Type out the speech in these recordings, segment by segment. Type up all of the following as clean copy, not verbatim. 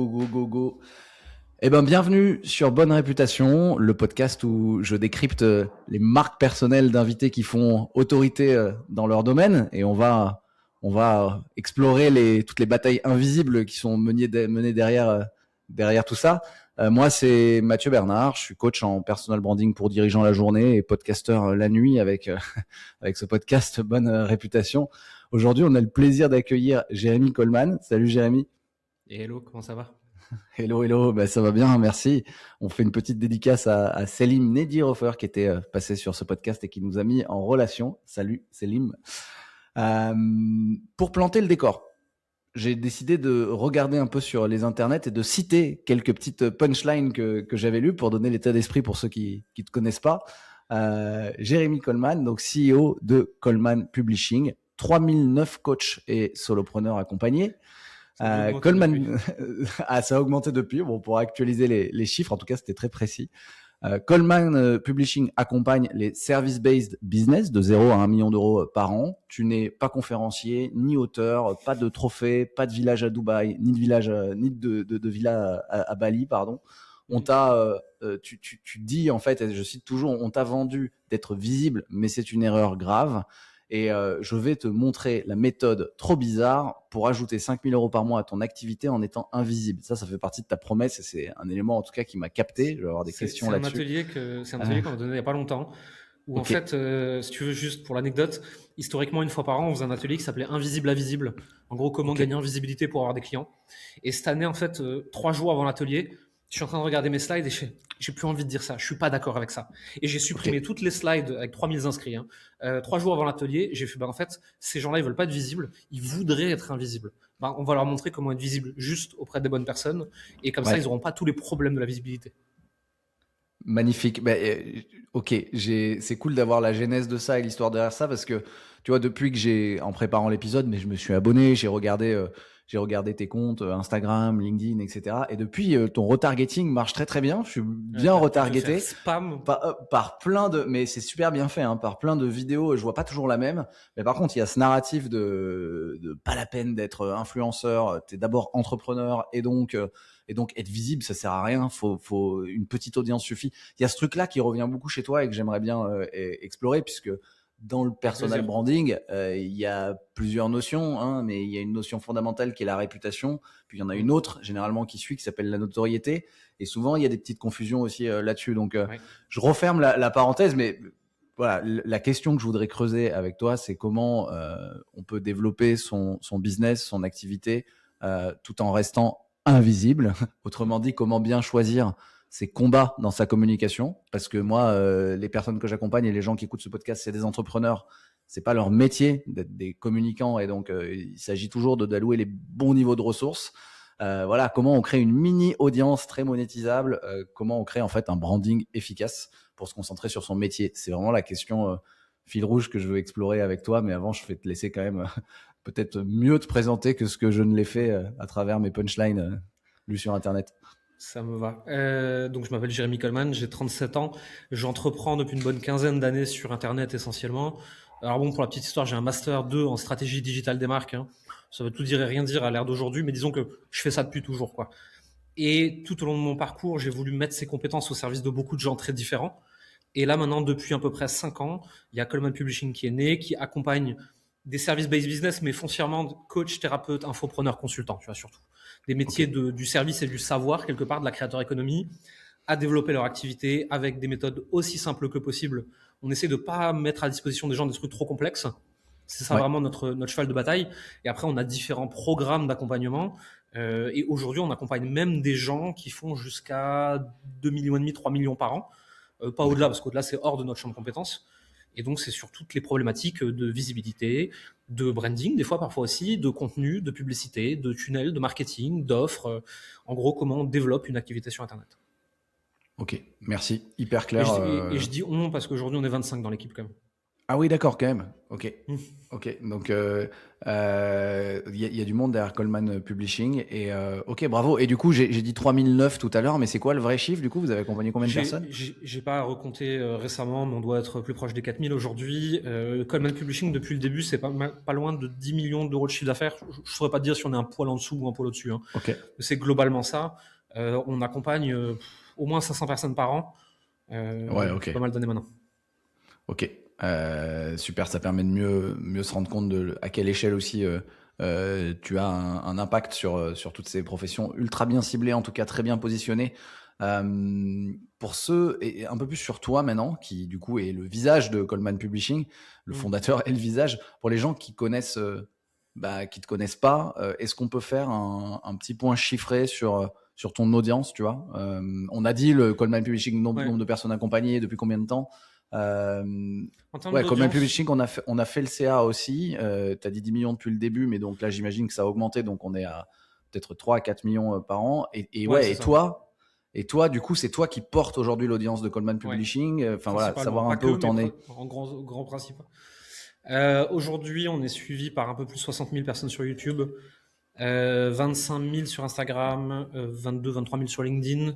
Go, go, go. Eh ben, bienvenue sur Bonne Réputation, le podcast où je décrypte les marques personnelles d'invités qui font autorité dans leur domaine, et on va explorer toutes les batailles invisibles qui sont menées derrière tout ça. Moi, c'est Mathieu Bernard, je suis coach en personal branding pour dirigeants la journée et podcasteur la nuit avec avec ce podcast Bonne Réputation. Aujourd'hui, on a le plaisir d'accueillir Jérémy Coleman. Salut Jérémy. Et hello, comment ça va? Hello, hello, bah, ça va bien, merci. On fait une petite dédicace à Selim Nedirofer qui était passé sur ce podcast et qui nous a mis en relation. Salut Selim. Euh, pour planter le décor, j'ai décidé de regarder un peu sur les internets et de citer quelques petites punchlines que j'avais lues pour donner l'état d'esprit pour ceux qui ne te connaissent pas. Jérémy Coleman, donc CEO de Coleman Publishing, 3009 coachs et solopreneurs accompagnés. Coleman, ça a augmenté depuis. Bon, pour actualiser les chiffres, en tout cas, c'était très précis. Coleman Publishing accompagne les service-based business de 0 à 1 million d'euros par an. Tu n'es pas conférencier, ni auteur, pas de trophée, pas de village à Dubaï, ni de village, ni de villa à Bali, pardon. On t'a, tu dis en fait, et je cite toujours, on t'a vendu d'être visible, mais c'est une erreur grave. Et je vais te montrer la méthode trop bizarre pour ajouter 5 000 euros par mois à ton activité en étant invisible. Ça fait partie de ta promesse et c'est un élément en tout cas qui m'a capté. Je vais avoir des questions là-dessus. C'est un atelier qu'on a donné il n'y a pas longtemps. Où Okay. en fait, si tu veux, juste pour l'anecdote, historiquement, une fois par an, on faisait un atelier qui s'appelait Invisible à Visible. En gros, comment gagner en visibilité pour avoir des clients. Et cette année, en fait, 3 jours avant l'atelier, je suis en train de regarder mes slides et j'ai plus envie de dire ça. Je suis pas d'accord avec ça. Et j'ai supprimé toutes les slides avec 3000 inscrits. 3 jours avant l'atelier, j'ai fait, en fait, ces gens-là, ils veulent pas être visibles. Ils voudraient être invisibles. On va leur montrer comment être visible juste auprès des bonnes personnes. Et comme ça, ils n'auront pas tous les problèmes de la visibilité. Magnifique. Ok, c'est cool d'avoir la genèse de ça et l'histoire derrière ça parce que tu vois, depuis que en préparant l'épisode, mais je me suis abonné, j'ai regardé tes comptes Instagram, LinkedIn, etc. Et depuis, ton retargeting marche très très bien. Je suis bien retargeté spam par plein de, mais c'est super bien fait, hein, par plein de vidéos. Je vois pas toujours la même, mais par contre, il y a ce narratif de pas la peine d'être influenceur. T'es d'abord entrepreneur et donc être visible, ça sert à rien. Faut une petite audience suffit. Il y a ce truc-là qui revient beaucoup chez toi et que j'aimerais bien explorer puisque dans le personal branding, il y a plusieurs notions, hein, mais il y a une notion fondamentale qui est la réputation. Puis il y en a une autre, généralement, qui s'appelle la notoriété. Et souvent, il y a des petites confusions aussi là-dessus. Donc, je referme la parenthèse, mais voilà, la question que je voudrais creuser avec toi, c'est comment on peut développer son business, son activité, tout en restant invisible. Autrement dit, comment bien choisir ses combats dans sa communication. Parce que moi, les personnes que j'accompagne et les gens qui écoutent ce podcast, c'est des entrepreneurs. C'est pas leur métier d'être des communicants. Et donc, il s'agit toujours d'allouer les bons niveaux de ressources. Voilà, comment on crée une mini audience très monétisable, comment on crée en fait un branding efficace pour se concentrer sur son métier. C'est vraiment la question fil rouge que je veux explorer avec toi. Mais avant, je vais te laisser quand même peut-être mieux te présenter que ce que je ne l'ai fait à travers mes punchlines lus sur Internet. Ça me va. Donc, je m'appelle Jérémy Coleman, j'ai 37 ans. J'entreprends depuis une bonne quinzaine d'années sur Internet essentiellement. Alors bon, pour la petite histoire, j'ai un Master 2 en stratégie digitale des marques. Ça veut tout dire et rien dire à l'ère d'aujourd'hui, mais disons que je fais ça depuis toujours, quoi. Et tout au long de mon parcours, j'ai voulu mettre ces compétences au service de beaucoup de gens très différents. Et là, maintenant, depuis à peu près 5 ans, il y a Coleman Publishing qui est né, qui accompagne des services-based business, mais foncièrement coach, thérapeute, infopreneur, consultant, tu vois, surtout. Des métiers du service et du savoir, quelque part, de la créateur économie, à développer leur activité avec des méthodes aussi simples que possible. On essaie de pas mettre à disposition des gens des trucs trop complexes. C'est ça vraiment notre cheval de bataille. Et après, on a différents programmes d'accompagnement. Et aujourd'hui, on accompagne même des gens qui font jusqu'à 2,5 millions, 3 millions par an. Pas au-delà, parce qu'au-delà, c'est hors de notre champ de compétences. Et donc, c'est sur toutes les problématiques de visibilité, de branding, des fois, parfois aussi, de contenu, de publicité, de tunnel, de marketing, d'offres. En gros, comment on développe une activité sur Internet. Ok, merci. Hyper clair. Et je dis on parce qu'aujourd'hui, on est 25 dans l'équipe quand même. Ah oui, d'accord, quand même. Ok. Mm. Ok. Donc, y a du monde derrière Coleman Publishing. Et ok, bravo. Et du coup, j'ai dit 3009 tout à l'heure, mais c'est quoi le vrai chiffre? Du coup, vous avez accompagné combien de personnes? J'ai pas recompté récemment, mais on doit être plus proche des 4000 aujourd'hui. Coleman Publishing, depuis le début, c'est pas loin de 10 millions d'euros de chiffre d'affaires. Je ne saurais pas te dire si on est un poil en dessous ou un poil au-dessus. Hein. Ok. C'est globalement ça. On accompagne au moins 500 personnes par an Ouais, depuis ok. pas mal d'années maintenant. Ok. Super, ça permet de mieux se rendre compte de à quelle échelle aussi tu as un impact sur toutes ces professions ultra bien ciblées, en tout cas très bien positionnées. Pour ceux, et un peu plus sur toi maintenant, qui du coup est le visage de Coleman Publishing, le fondateur et le visage, pour les gens qui connaissent, qui te connaissent pas, est-ce qu'on peut faire un petit point chiffré sur ton audience, tu vois? On a dit le Coleman Publishing, Ouais. nombre de personnes accompagnées, depuis combien de temps? En termes Ouais, Coleman d'audience, Publishing, on a fait le CA aussi. Tu as dit 10 millions depuis le début, mais donc là, j'imagine que ça a augmenté. Donc, on est à peut-être 3 à 4 millions par an. Et ouais, ouais, c'est ça. et toi, du coup, c'est toi qui portes aujourd'hui l'audience de Coleman Ouais, Publishing. Enfin, voilà, principalement. savoir un Pas peu que, où mais t'en es. en grand principe. Aujourd'hui, on est suivi par un peu plus de 60 000 personnes sur YouTube, 25 000 sur Instagram, 22, 23 000 sur LinkedIn.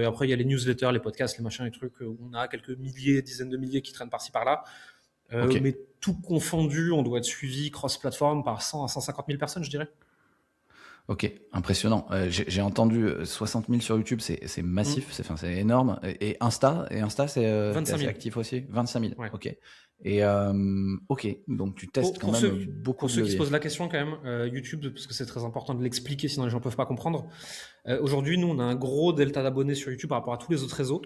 Après, il y a les newsletters, les podcasts, les machins, les trucs où on a quelques milliers, dizaines de milliers qui traînent par-ci par-là. Ok. Mais tout confondu, on doit être suivi cross-platform par 100 à 150 000 personnes, je dirais. Ok, impressionnant. J'ai entendu 60 000 sur YouTube, c'est massif, c'est énorme. Et Insta, c'est t'es 25 assez 000. actif aussi. 25 000. Ouais. Ok. Et ok, donc tu testes quand même beaucoup Pour de ceux qui se leviers. posent la question quand même, YouTube, parce que c'est très important de l'expliquer, sinon les gens ne peuvent pas comprendre. Aujourd'hui, nous, on a un gros delta d'abonnés sur YouTube par rapport à tous les autres réseaux.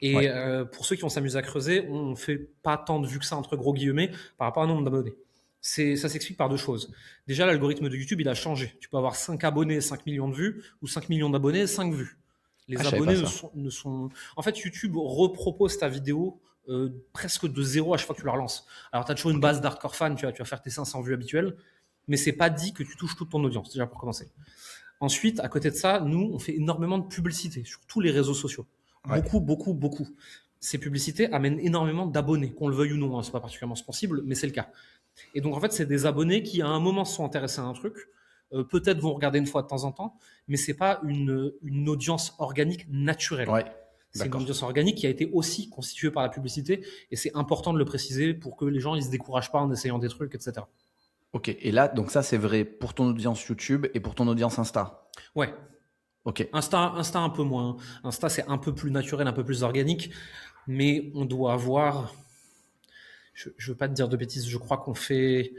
Et Ouais. pour ceux qui vont s'amuser à creuser, on ne fait pas tant de vues que ça, entre gros guillemets, par rapport à un nombre d'abonnés. Ça s'explique par deux choses. Déjà, l'algorithme de YouTube, il a changé. Tu peux avoir 5 abonnés, 5 millions de vues, ou 5 millions d'abonnés, 5 vues. Ah, Les je savais pas abonnés ça. ne sont... En fait, YouTube repropose ta vidéo presque de zéro à chaque fois que tu la relances. Alors, tu as toujours une Ok. base d'hardcore fans, tu vas faire tes 500 vues habituelles, mais c'est pas dit que tu touches toute ton audience, déjà pour commencer. Ensuite, à côté de ça, nous, on fait énormément de publicité sur tous les réseaux sociaux. Ouais. Beaucoup, beaucoup, beaucoup. Ces publicités amènent énormément d'abonnés, qu'on le veuille ou non. Hein, c'est pas particulièrement sensible, mais c'est le cas. Et donc, en fait, c'est des abonnés qui, à un moment, se sont intéressés à un truc, peut-être vont regarder une fois de temps en temps, mais c'est pas une audience organique naturelle. Ouais. C'est une D'accord. audience organique qui a été aussi constituée par la publicité, et c'est important de le préciser pour que les gens ils se découragent pas en essayant des trucs, etc. Ok. Et là, donc ça, c'est vrai pour ton audience YouTube et pour ton audience Insta. Ouais, Ok. Insta un peu moins. Insta, c'est un peu plus naturel, un peu plus organique, mais on doit avoir, je ne veux pas te dire de bêtises, je crois qu'on fait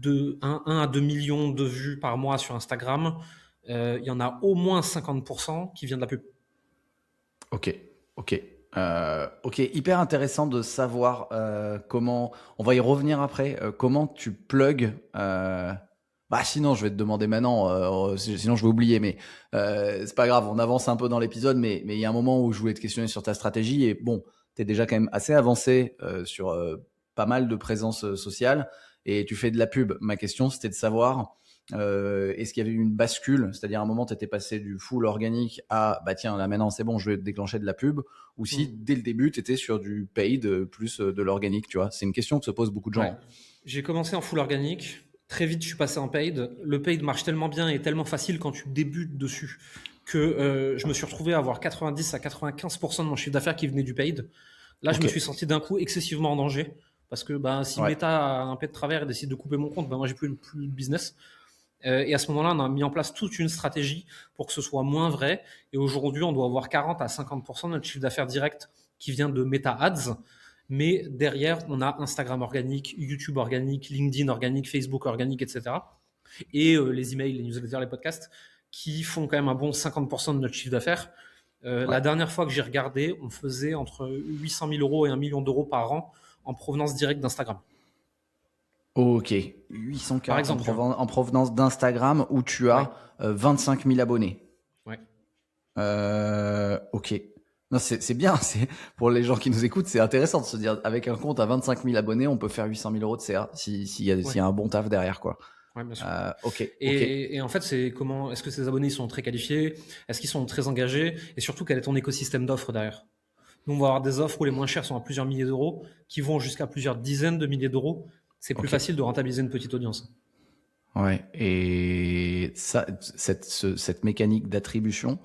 1 à 2 millions de vues par mois sur Instagram. Il y en a au moins 50% qui vient de la pub. Ok. Ok. Ok. Hyper intéressant de savoir comment. On va y revenir après. Comment tu plugs. Bah sinon, je vais te demander maintenant. Sinon, je vais oublier. Mais c'est pas grave. On avance un peu dans l'épisode. Mais il y a un moment où je voulais te questionner sur ta stratégie. Et bon, tu es déjà quand même assez avancé sur pas mal de présence sociale. Et tu fais de la pub. Ma question, c'était de savoir. Est-ce qu'il y avait eu une bascule, c'est-à-dire à un moment tu étais passé du full organique à bah tiens là maintenant c'est bon je vais déclencher de la pub, ou si dès le début tu étais sur du paid plus de l'organique, tu vois, c'est une question que se posent beaucoup de gens. Ouais. J'ai commencé en full organique. Très vite, je suis passé en paid. Le paid marche tellement bien et tellement facile quand tu débutes dessus que je me suis retrouvé à avoir 90 à 95% de mon chiffre d'affaires qui venait du paid. Là, je me Ok. suis senti d'un coup excessivement en danger parce que bah, si Ouais. Meta a un pet de travers et décide de couper mon compte, bah, moi, j'ai plus de business. Et à ce moment-là, on a mis en place toute une stratégie pour que ce soit moins vrai. Et aujourd'hui, on doit avoir 40 à 50% de notre chiffre d'affaires direct qui vient de Meta Ads. Mais derrière, on a Instagram organique, YouTube organique, LinkedIn organique, Facebook organique, etc. Et les emails, les newsletters, les podcasts qui font quand même un bon 50% de notre chiffre d'affaires. Ouais. La dernière fois que j'ai regardé, on faisait entre 800 000 euros et 1 million d'euros par an en provenance directe d'Instagram. Ok. 800K Par exemple, tu vois. en provenance d'Instagram où tu Ouais, as 25 000 abonnés. ouais. Ok. Non, c'est bien. C'est pour les gens qui nous écoutent, c'est intéressant de se dire avec un compte à 25 000 abonnés, on peut faire 800 000 euros de CA s'il y Ouais, a un bon taf derrière, quoi. ouais, bien sûr. Ok, ok. Et en fait, c'est comment est-ce que ces abonnés ils sont très qualifiés? Est-ce qu'ils sont très engagés? Et surtout, quel est ton écosystème d'offres derrière? Nous, on va avoir des offres où les moins chers sont à plusieurs milliers d'euros, qui vont jusqu'à plusieurs dizaines de milliers d'euros. C'est plus Ok. facile de rentabiliser une petite audience. Ouais. Et ça, cette mécanique d'attribution,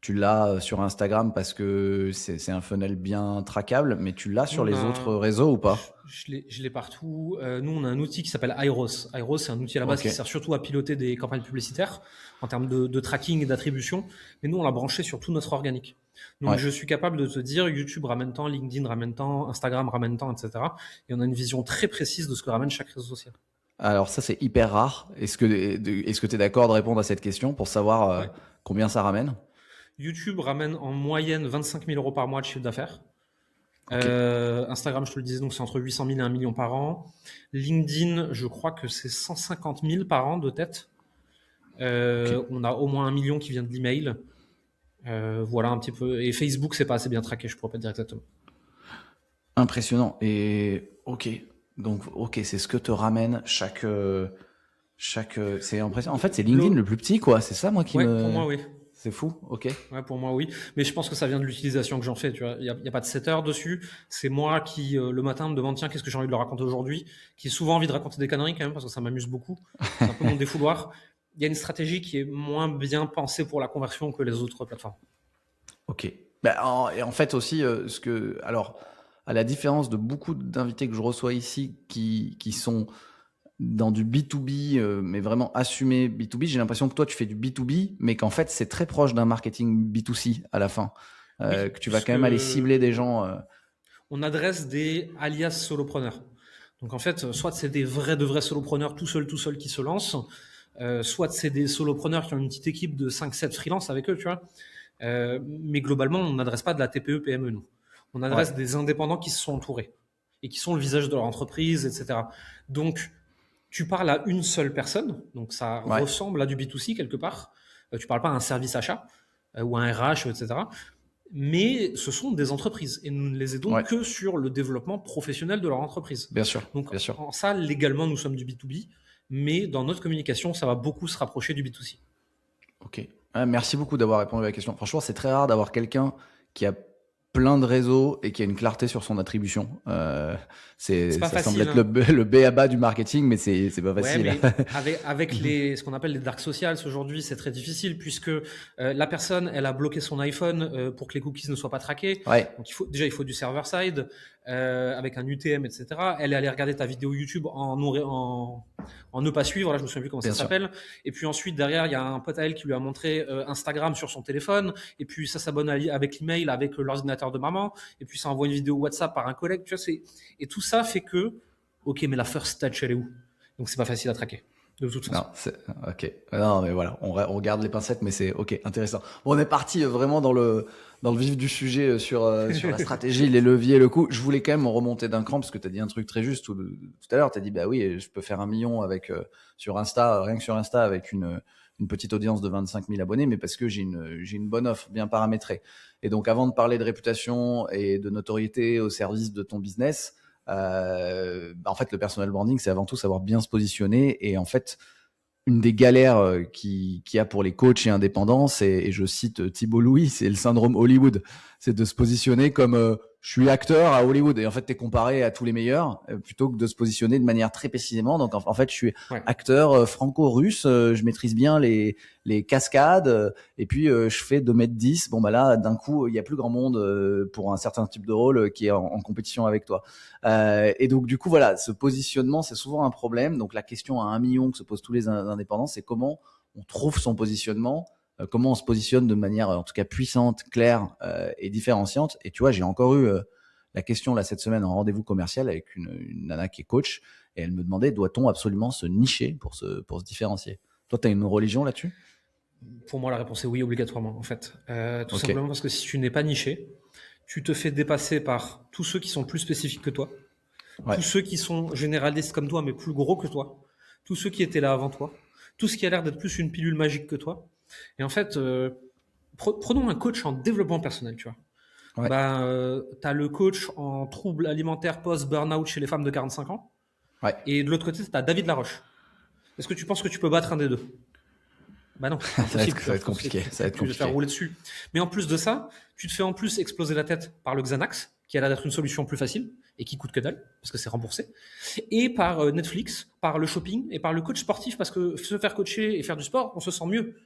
tu l'as sur Instagram parce que c'est un funnel bien traquable, mais tu l'as Nous, sur on les autres a, réseaux ou pas? je l'ai partout. Nous, on a un outil qui s'appelle Airos. Airos, c'est un outil à la base Ok. qui sert surtout à piloter des campagnes publicitaires en termes de tracking et d'attribution. Mais nous, on l'a branché sur tout notre organique. Donc, Ouais. je suis capable de te dire YouTube ramène tant, LinkedIn ramène tant, Instagram ramène tant, etc. Et on a une vision très précise de ce que ramène chaque réseau social. Alors ça, c'est hyper rare. Est-ce que tu es d'accord de répondre à cette question pour savoir Ouais. combien ça ramène? YouTube ramène en moyenne 25 000 euros par mois de chiffre d'affaires. Ok. Instagram, je te le disais, donc c'est entre 800 000 et 1 million par an. LinkedIn, je crois que c'est 150 000 par an de tête. Ok. On a au moins 1 million qui vient de l'email. Voilà un petit peu. Et Facebook, c'est pas assez bien traqué, je pourrais pas te dire exactement. Impressionnant. Et ok. Donc ok, c'est ce que te ramène c'est impressionnant. En fait, c'est LinkedIn le plus petit, quoi. C'est ça, moi, qui Ouais, pour me. moi, oui. C'est fou. Ok. Ouais, pour moi, oui. Mais je pense que ça vient de l'utilisation que j'en fais. Tu vois, y a pas de setter dessus. C'est moi qui, le matin, me demande tiens, qu'est-ce que j'ai envie de leur raconter aujourd'hui, qui ai souvent envie de raconter des conneries quand même parce que ça m'amuse beaucoup. C'est un peu mon défouloir. Il y a une stratégie qui est moins bien pensée pour la conversion que les autres plateformes. Ok. Bah, et en fait aussi, alors, à la différence de beaucoup d'invités que je reçois ici qui sont dans du B2B, mais vraiment assumé B2B, j'ai l'impression que toi, tu fais du B2B, mais qu'en fait, c'est très proche d'un marketing B2C à la fin. Oui, Que tu vas quand puisque même aller cibler des gens. on adresse des alias solopreneurs. Donc en fait, soit c'est des de vrais solopreneurs tout seuls qui se lancent, soit c'est des solopreneurs qui ont une petite équipe de 5-7 freelances avec eux, tu vois. Mais globalement, on n'adresse pas de la TPE, PME, nous. On Ouais, adresse des indépendants qui se sont entourés et qui sont le visage de leur entreprise, etc. Donc, tu parles à une seule personne, donc ça ouais, ressemble à du B2C quelque part. Tu parles pas à un service achat ou à un RH, etc. Mais ce sont des entreprises et nous ne les aidons ouais, que sur le développement professionnel de leur entreprise. bien sûr, Donc, bien sûr. en ça, légalement, nous sommes du B2B, mais dans notre communication, ça va beaucoup se rapprocher du B2C. Ok. Merci beaucoup d'avoir répondu à la question. Franchement, c'est très rare d'avoir quelqu'un qui a plein de réseaux et qui a une clarté sur son attribution. C'est pas Ça semble facile, être hein. le B à bas du marketing, mais c'est pas Ouais, facile. mais avec ce qu'on appelle les dark socials aujourd'hui, c'est très difficile puisque la personne, elle a bloqué son iPhone pour que les cookies ne soient pas traqués. Ouais, Donc il faut du server side avec un UTM, etc. Elle est allée regarder ta vidéo YouTube en ne pas suivre. Là, je me souviens plus comment ça bien sûr. s'appelle. Et puis ensuite derrière, il y a un pote à elle qui lui a montré Instagram sur son téléphone. Et puis ça s'abonne avec l'email, avec l'ordinateur de maman. Et puis ça envoie une vidéo WhatsApp par un collègue. Tu vois, et tout ça fait que ok, mais la first touch, elle est où? Donc, c'est pas facile à traquer, de toute Non, façon. c'est ok. Non, mais voilà, on garde les pincettes, mais c'est ok, intéressant. Bon, on est parti vraiment dans le vif du sujet sur la stratégie, les leviers, le coût. Je voulais quand même remonter d'un cran parce que tu as dit un truc très juste tout à l'heure. Tu as dit bah oui, je peux faire 1 million avec sur Insta, rien que sur Insta avec une petite audience de 25 000 abonnés, mais parce que j'ai une bonne offre bien paramétrée. Et donc, avant de parler de réputation et de notoriété au service de ton business. En fait, le personal branding, c'est avant tout savoir bien se positionner. Et en fait, une des galères qu'il y a pour les coachs et indépendants, et je cite Thibault Louis, c'est le syndrome Hollywood. C'est de se positionner comme je suis acteur à Hollywood. Et en fait, tu es comparé à tous les meilleurs plutôt que de se positionner de manière très précisément. Donc, en fait, je suis Ouais. acteur franco-russe. Je maîtrise bien les cascades. Et puis, je fais 2,10 m. Bon, bah là, d'un coup, il n'y a plus grand monde pour un certain type de rôle qui est en compétition avec toi. Et donc, du coup, voilà, ce positionnement, c'est souvent un problème. Donc, la question à 1 million que se posent tous les indépendants, c'est comment on trouve son positionnement, comment on se positionne de manière, en tout cas, puissante, claire et différenciante. Et tu vois, j'ai encore eu la question là cette semaine en rendez-vous commercial avec une nana qui est coach et elle me demandait doit-on absolument se nicher pour se différencier. Toi, tu as une religion là-dessus? Pour moi, la réponse est oui, obligatoirement, en fait. Tout Ok. simplement parce que si tu n'es pas niché, tu te fais dépasser par tous ceux qui sont plus spécifiques que toi, Ouais. tous ceux qui sont généralistes comme toi, mais plus gros que toi, tous ceux qui étaient là avant toi, tout ce qui a l'air d'être plus une pilule magique que toi. Et en fait, prenons un coach en développement personnel, tu vois. Ouais. Tu as le coach en troubles alimentaires post-burnout chez les femmes de 45 ans. Ouais. Et de l'autre côté, tu as David Laroche. Est-ce que tu penses que tu peux battre un des deux? Bah non, Ça va être compliqué. Ça va être tu vas te faire compliqué. rouler dessus. Mais en plus de ça, tu te fais en plus exploser la tête par le Xanax, qui a l'air d'être une solution plus facile et qui coûte que dalle, parce que c'est remboursé, et par Netflix, par le shopping et par le coach sportif, parce que se faire coacher et faire du sport, on se sent mieux.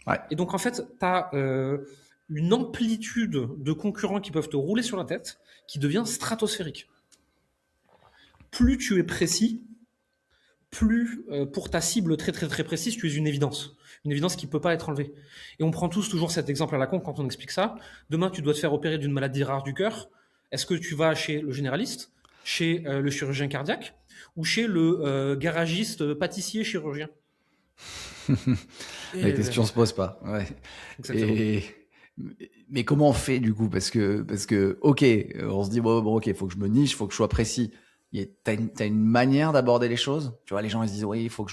Ouais. Et donc en fait, tu as une amplitude de concurrents qui peuvent te rouler sur la tête qui devient stratosphérique. Plus tu es précis, plus pour ta cible très très très précise, tu es une évidence qui ne peut pas être enlevée. Et on prend tous toujours cet exemple à la con quand on explique ça. Demain, tu dois te faire opérer d'une maladie rare du cœur. Est-ce que tu vas chez le généraliste, chez le chirurgien cardiaque ou chez le garagiste pâtissier chirurgien? La question se pose pas. Ouais. Exactement. Mais comment on fait du coup? Parce que, ok, on se dit bon, ok, il faut que je me niche, il faut que je sois précis. T'as une manière d'aborder les choses. Tu vois, les gens ils se disent oui, il faut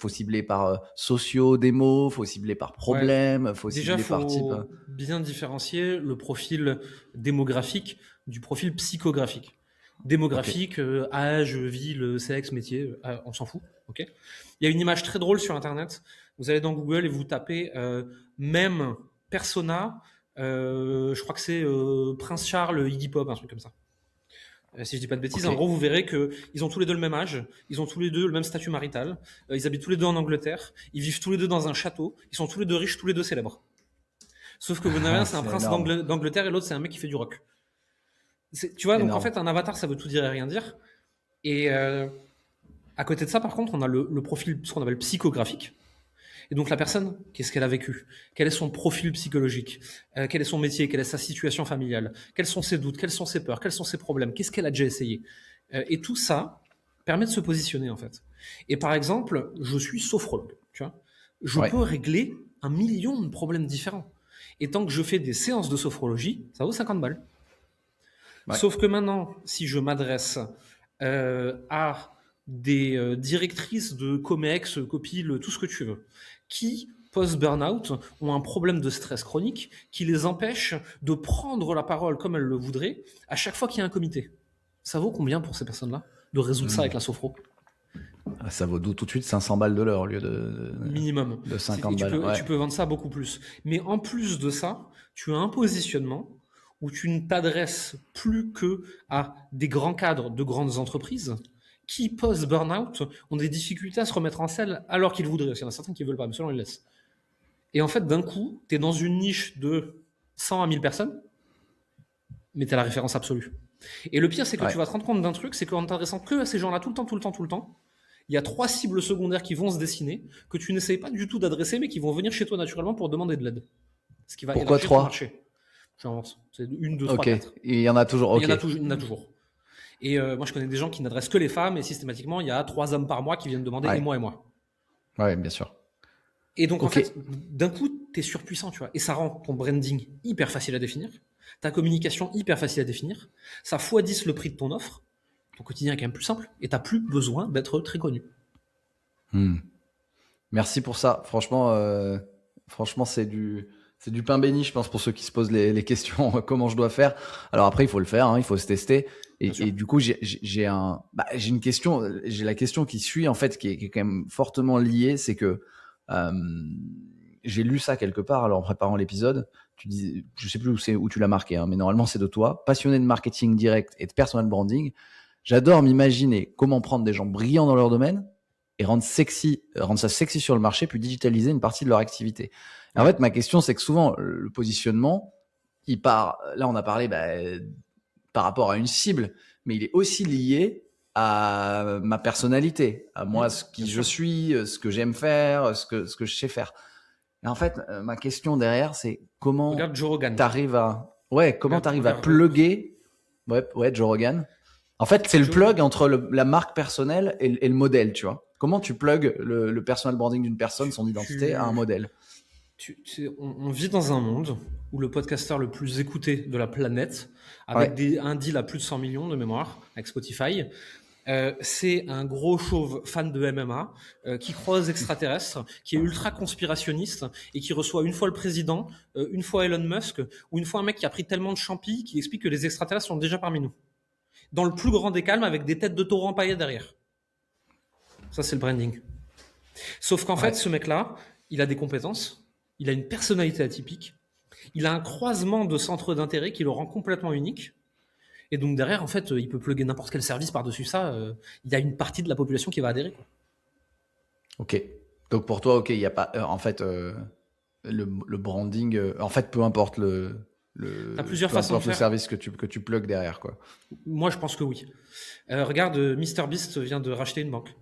cibler par sociaux, démos, faut cibler par problème, faut Déjà, cibler par type. faut bien différencier le profil démographique du profil psychographique. Démographique, âge, ville, sexe, métier, on s'en fout. Ok. Il y a une image très drôle sur Internet. Vous allez dans Google et vous tapez même persona. Je crois que c'est Prince Charles, Iggy Pop, un truc comme ça. Si je dis pas de bêtises, en gros, vous verrez qu'ils ont tous les deux le même âge, ils ont tous les deux le même statut marital, ils habitent tous les deux en Angleterre, ils vivent tous les deux dans un château, ils sont tous les deux riches, tous les deux célèbres. Sauf que vous n'avez un, c'est un prince d'Angleterre et l'autre, c'est un mec qui fait du rock. Tu vois, donc en fait, un avatar, ça veut tout dire et rien dire. Et à côté de ça, par contre, on a le profil, ce qu'on appelle psychographique. Et donc la personne, qu'est-ce qu'elle a vécu? Quel est son profil psychologique? Quel est son métier? Quelle est sa situation familiale? Quels sont ses doutes? Quelles sont ses peurs? Quels sont ses problèmes? Qu'est-ce qu'elle a déjà essayé? Et tout ça permet de se positionner en fait. Et par exemple, je suis sophrologue, tu vois. Je peux régler 1 million de problèmes différents. Et tant que je fais des séances de sophrologie, ça vaut 50 balles. Ouais. Sauf que maintenant, si je m'adresse à des directrices de comex, copil, tout ce que tu veux, qui, post-burnout, ont un problème de stress chronique qui les empêche de prendre la parole comme elles le voudraient à chaque fois qu'il y a un comité. Ça vaut combien pour ces personnes-là de résoudre ça avec la sophro? Ça vaut tout de suite 500 balles de l'heure au lieu de minimum. De 50 balles. Tu peux vendre ça beaucoup plus. Mais en plus de ça, tu as un positionnement où tu ne t'adresses plus que à des grands cadres de grandes entreprises qui, post-burnout, ont des difficultés à se remettre en selle alors qu'ils voudraient. Il y en a certains qui ne veulent pas, mais ceux-là, on les laisse. Et en fait, d'un coup, tu es dans une niche de 100 à 1000 personnes, mais tu as la référence absolue. Et le pire, c'est que tu vas te rendre compte d'un truc, c'est qu'en t'adressant que à ces gens-là tout le temps, il y a 3 cibles secondaires qui vont se dessiner, que tu n'essayes pas du tout d'adresser, mais qui vont venir chez toi naturellement pour demander de l'aide. Ce qui va élargir ton marché. J'invente. C'est 1, 2, 3, 4. Et il y en a toujours. Il y en a toujours. Et moi, je connais des gens qui n'adressent que les femmes, et systématiquement, il y a 3 hommes par mois qui viennent demander et moi. Ouais, bien sûr. Et donc, en fait, d'un coup, tu es surpuissant, tu vois. Et ça rend ton branding hyper facile à définir, ta communication hyper facile à définir, ça x10 le prix de ton offre, ton quotidien est quand même plus simple, et tu n'as plus besoin d'être très connu. Merci pour ça. Franchement, c'est du pain béni, je pense, pour ceux qui se posent les questions, comment je dois faire. Alors après, il faut le faire, hein, il faut se tester. Et du coup, j'ai une question, j'ai la question qui suit, en fait, qui est quand même fortement liée, c'est que j'ai lu ça quelque part, alors en préparant l'épisode, tu dis, je sais plus où tu l'as marqué, hein, mais normalement c'est de toi, passionné de marketing direct et de personal branding. J'adore m'imaginer comment prendre des gens brillants dans leur domaine et rendre ça sexy sur le marché, puis digitaliser une partie de leur activité. Et en fait, ma question, c'est que souvent, le positionnement, il part, là on a parlé par rapport à une cible, mais il est aussi lié à ma personnalité, à moi, je suis, ce que j'aime faire, ce que je sais faire. Et en fait, ma question derrière, c'est comment t'arrives à plugger Joe Rogan. En fait, c'est le plug entre la marque personnelle et le modèle, tu vois. Comment tu plugs le personal branding d'une personne, son identité, à un modèle? On vit dans un monde où le podcasteur le plus écouté de la planète, avec un deal à plus de 100 millions de mémoire, avec Spotify, c'est un gros chauve fan de MMA qui croit aux extraterrestres, qui est ultra conspirationniste et qui reçoit une fois le président, une fois Elon Musk, ou une fois un mec qui a pris tellement de champi qui explique que les extraterrestres sont déjà parmi nous. Dans le plus grand des calmes, avec des têtes de taureaux empaillées derrière. Ça, c'est le branding. Sauf qu'en fait, ce mec-là, il a des compétences, il a une personnalité atypique, il a un croisement de centres d'intérêt qui le rend complètement unique. Et donc derrière, en fait, il peut plugger n'importe quel service par-dessus ça. Il y a une partie de la population qui va adhérer, quoi. Ok. Donc pour toi, ok, il y a pas, en fait, le branding, en fait, peu importe Tu as plusieurs peu façons de importe le faire. service que tu plugues derrière, quoi. Moi, je pense que oui. Regarde, MrBeast vient de racheter une banque.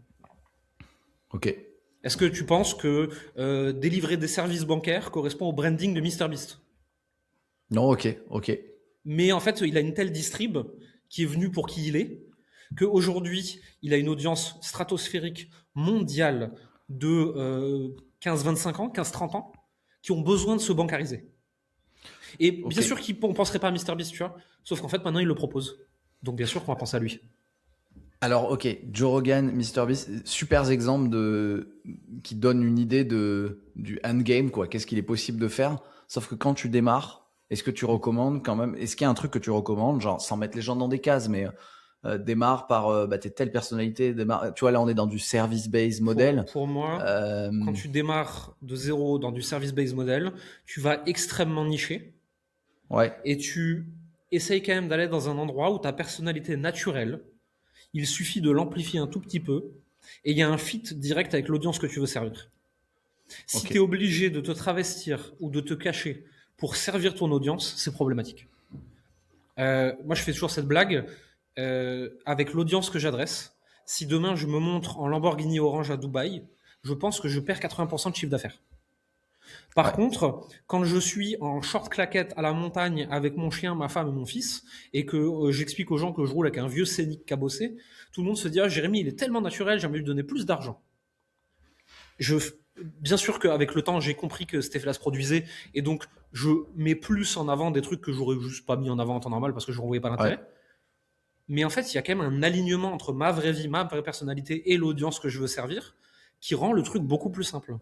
Ok. Est-ce que tu penses que délivrer des services bancaires correspond au branding de MrBeast? Non, ok. Mais en fait, il a une telle distrib qui est venue pour qui il est, qu'aujourd'hui, il a une audience stratosphérique mondiale de 15-25 ans, 15-30 ans, qui ont besoin de se bancariser. Et bien Ok. sûr qu'on ne penserait pas à MrBeast, tu vois, sauf qu'en fait, maintenant, il le propose. Donc bien sûr qu'on va penser à lui. Alors, ok, Joe Rogan, MrBeast, super exemples qui donnent une idée du endgame, quoi. Qu'est-ce qu'il est possible de faire? Sauf que quand tu démarres, est-ce que tu recommandes quand même, est-ce qu'il y a un truc que tu recommandes, genre sans mettre les gens dans des cases, mais démarre par t'es telle personnalité, démarre, tu vois, là on est dans du service-based model. Pour moi, quand tu démarres de zéro dans du service-based model, tu vas extrêmement nicher. Ouais. Et tu essayes quand même d'aller dans un endroit où ta personnalité naturelle, il suffit de l'amplifier un tout petit peu et il y a un fit direct avec l'audience que tu veux servir. Si Ok. tu es obligé de te travestir ou de te cacher pour servir ton audience, c'est problématique. Moi, je fais toujours cette blague avec l'audience que j'adresse. Si demain je me montre en Lamborghini Orange à Dubaï, je pense que je perds 80% de chiffre d'affaires. Par Ouais. contre, quand je suis en short claquette à la montagne avec mon chien, ma femme et mon fils, et que j'explique aux gens que je roule avec un vieux Scénic cabossé, tout le monde se dit ah, Jérémy, il est tellement naturel, j'aimerais lui donner plus d'argent. Bien sûr qu'avec le temps, j'ai compris que cet effet-là se produisait, et donc je mets plus en avant des trucs que j'aurais juste pas mis en avant en temps normal parce que je ne voyais pas l'intérêt. Ouais. Mais en fait, il y a quand même un alignement entre ma vraie vie, ma vraie personnalité et l'audience que je veux servir qui rend le truc beaucoup plus simple.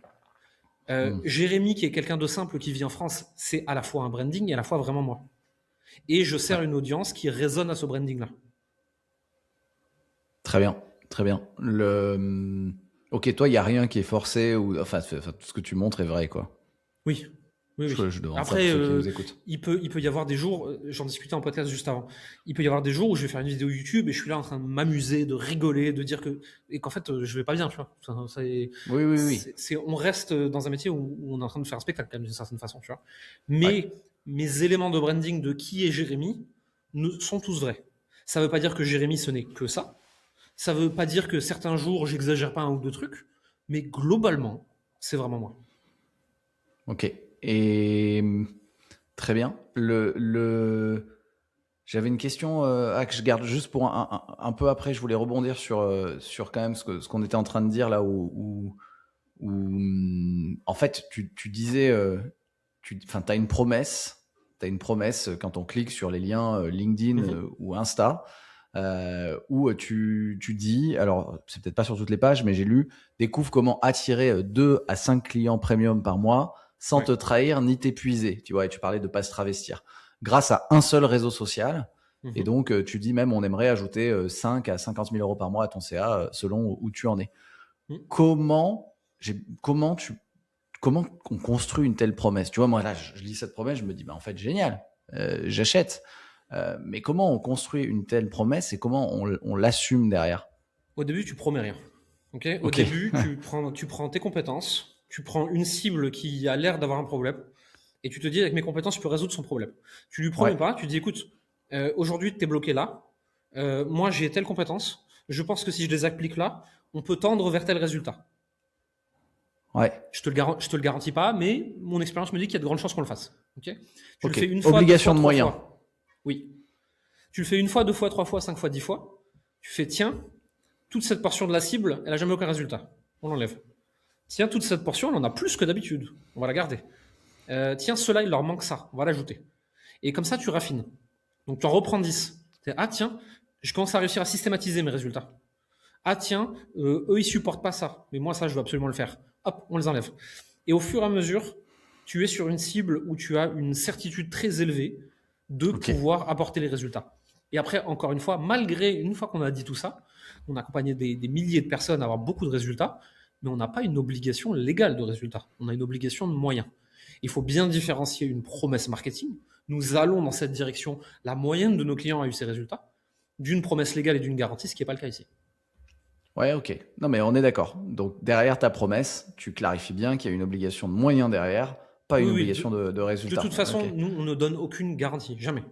Jérémy, qui est quelqu'un de simple qui vit en France, c'est à la fois un branding et à la fois vraiment moi. Et je sers une audience qui résonne à ce branding-là. Très bien, très bien. Ok, toi, il n'y a rien qui est forcé ou enfin, tout ce que tu montres est vrai, quoi. Oui. Oui, oui. Je demande Après, ça pour ceux qui nous écoutent. il peut y avoir des jours, j'en discutais en podcast juste avant, il peut y avoir des jours où je vais faire une vidéo YouTube et je suis là en train de m'amuser, de rigoler, de dire que, et qu'en fait, je vais pas bien, tu vois. Oui. On reste dans un métier où on est en train de faire un spectacle, quand même, d'une certaine façon, tu vois. Mais mes éléments de branding de qui est Jérémy sont tous vrais. Ça veut pas dire que Jérémy, ce n'est que ça. Ça veut pas dire que certains jours, j'exagère pas un ou deux trucs. Mais globalement, c'est vraiment moi. Ok. Et très bien. J'avais une question que je garde juste pour un peu après. Je voulais rebondir sur quand même ce qu'on était en train de dire là où en fait tu disais t'as une promesse. T'as une promesse quand on clique sur les liens LinkedIn ou Insta. Où tu dis, alors c'est peut-être pas sur toutes les pages, mais j'ai lu, découvre comment attirer 2 à 5 clients premium par mois sans te trahir ni t'épuiser. Tu vois, et tu parlais de pas se travestir. Grâce à un seul réseau social. Et donc, tu dis même, on aimerait ajouter 5 à 50 000 euros par mois à ton CA selon où tu en es. Comment on construit une telle promesse? Tu vois, moi là, je lis cette promesse, je me dis, bah, en fait, génial, j'achète. Mais comment on construit une telle promesse et comment on l'assume derrière? Au début, tu promets rien. Au début, tu prends tes compétences, tu prends une cible qui a l'air d'avoir un problème, et tu te dis, avec mes compétences, je peux résoudre son problème. Tu lui promets pas, tu dis, écoute, aujourd'hui, tu es bloqué là, moi, j'ai telle compétence, je pense que si je les applique là, on peut tendre vers tel résultat. Ouais. Je te le garantis pas, mais mon expérience me dit qu'il y a de grandes chances qu'on le fasse. Tu le fais une fois, obligation deux fois, de moyens. Fois. Oui. Tu le fais une fois, 2 fois, 3 fois, 5 fois, 10 fois. Tu fais, tiens, toute cette portion de la cible, elle n'a jamais aucun résultat. On l'enlève. Tiens, toute cette portion, elle en a plus que d'habitude. On va la garder. Tiens, ceux-là, il leur manque ça. On va l'ajouter. Et comme ça, tu raffines. Donc, tu en reprends 10. Ah, tiens, je commence à réussir à systématiser mes résultats. Ah, tiens, eux, ils supportent pas ça. Mais moi, ça, je veux absolument le faire. Hop, on les enlève. Et au fur et à mesure, tu es sur une cible où tu as une certitude très élevée de pouvoir apporter les résultats. Et après, encore une fois, une fois qu'on a dit tout ça, on a accompagné des milliers de personnes à avoir beaucoup de résultats, mais on n'a pas une obligation légale de résultat. On a une obligation de moyens. Il faut bien différencier une promesse marketing. Nous allons dans cette direction. La moyenne de nos clients a eu ces résultats, d'une promesse légale et d'une garantie, ce qui n'est pas le cas ici. Ouais, ok. Non, mais on est d'accord. Donc, derrière ta promesse, tu clarifies bien qu'il y a une obligation de moyens derrière, pas une Oui, obligation de de résultat. toute façon, Ok. nous, on ne donne aucune garantie, jamais.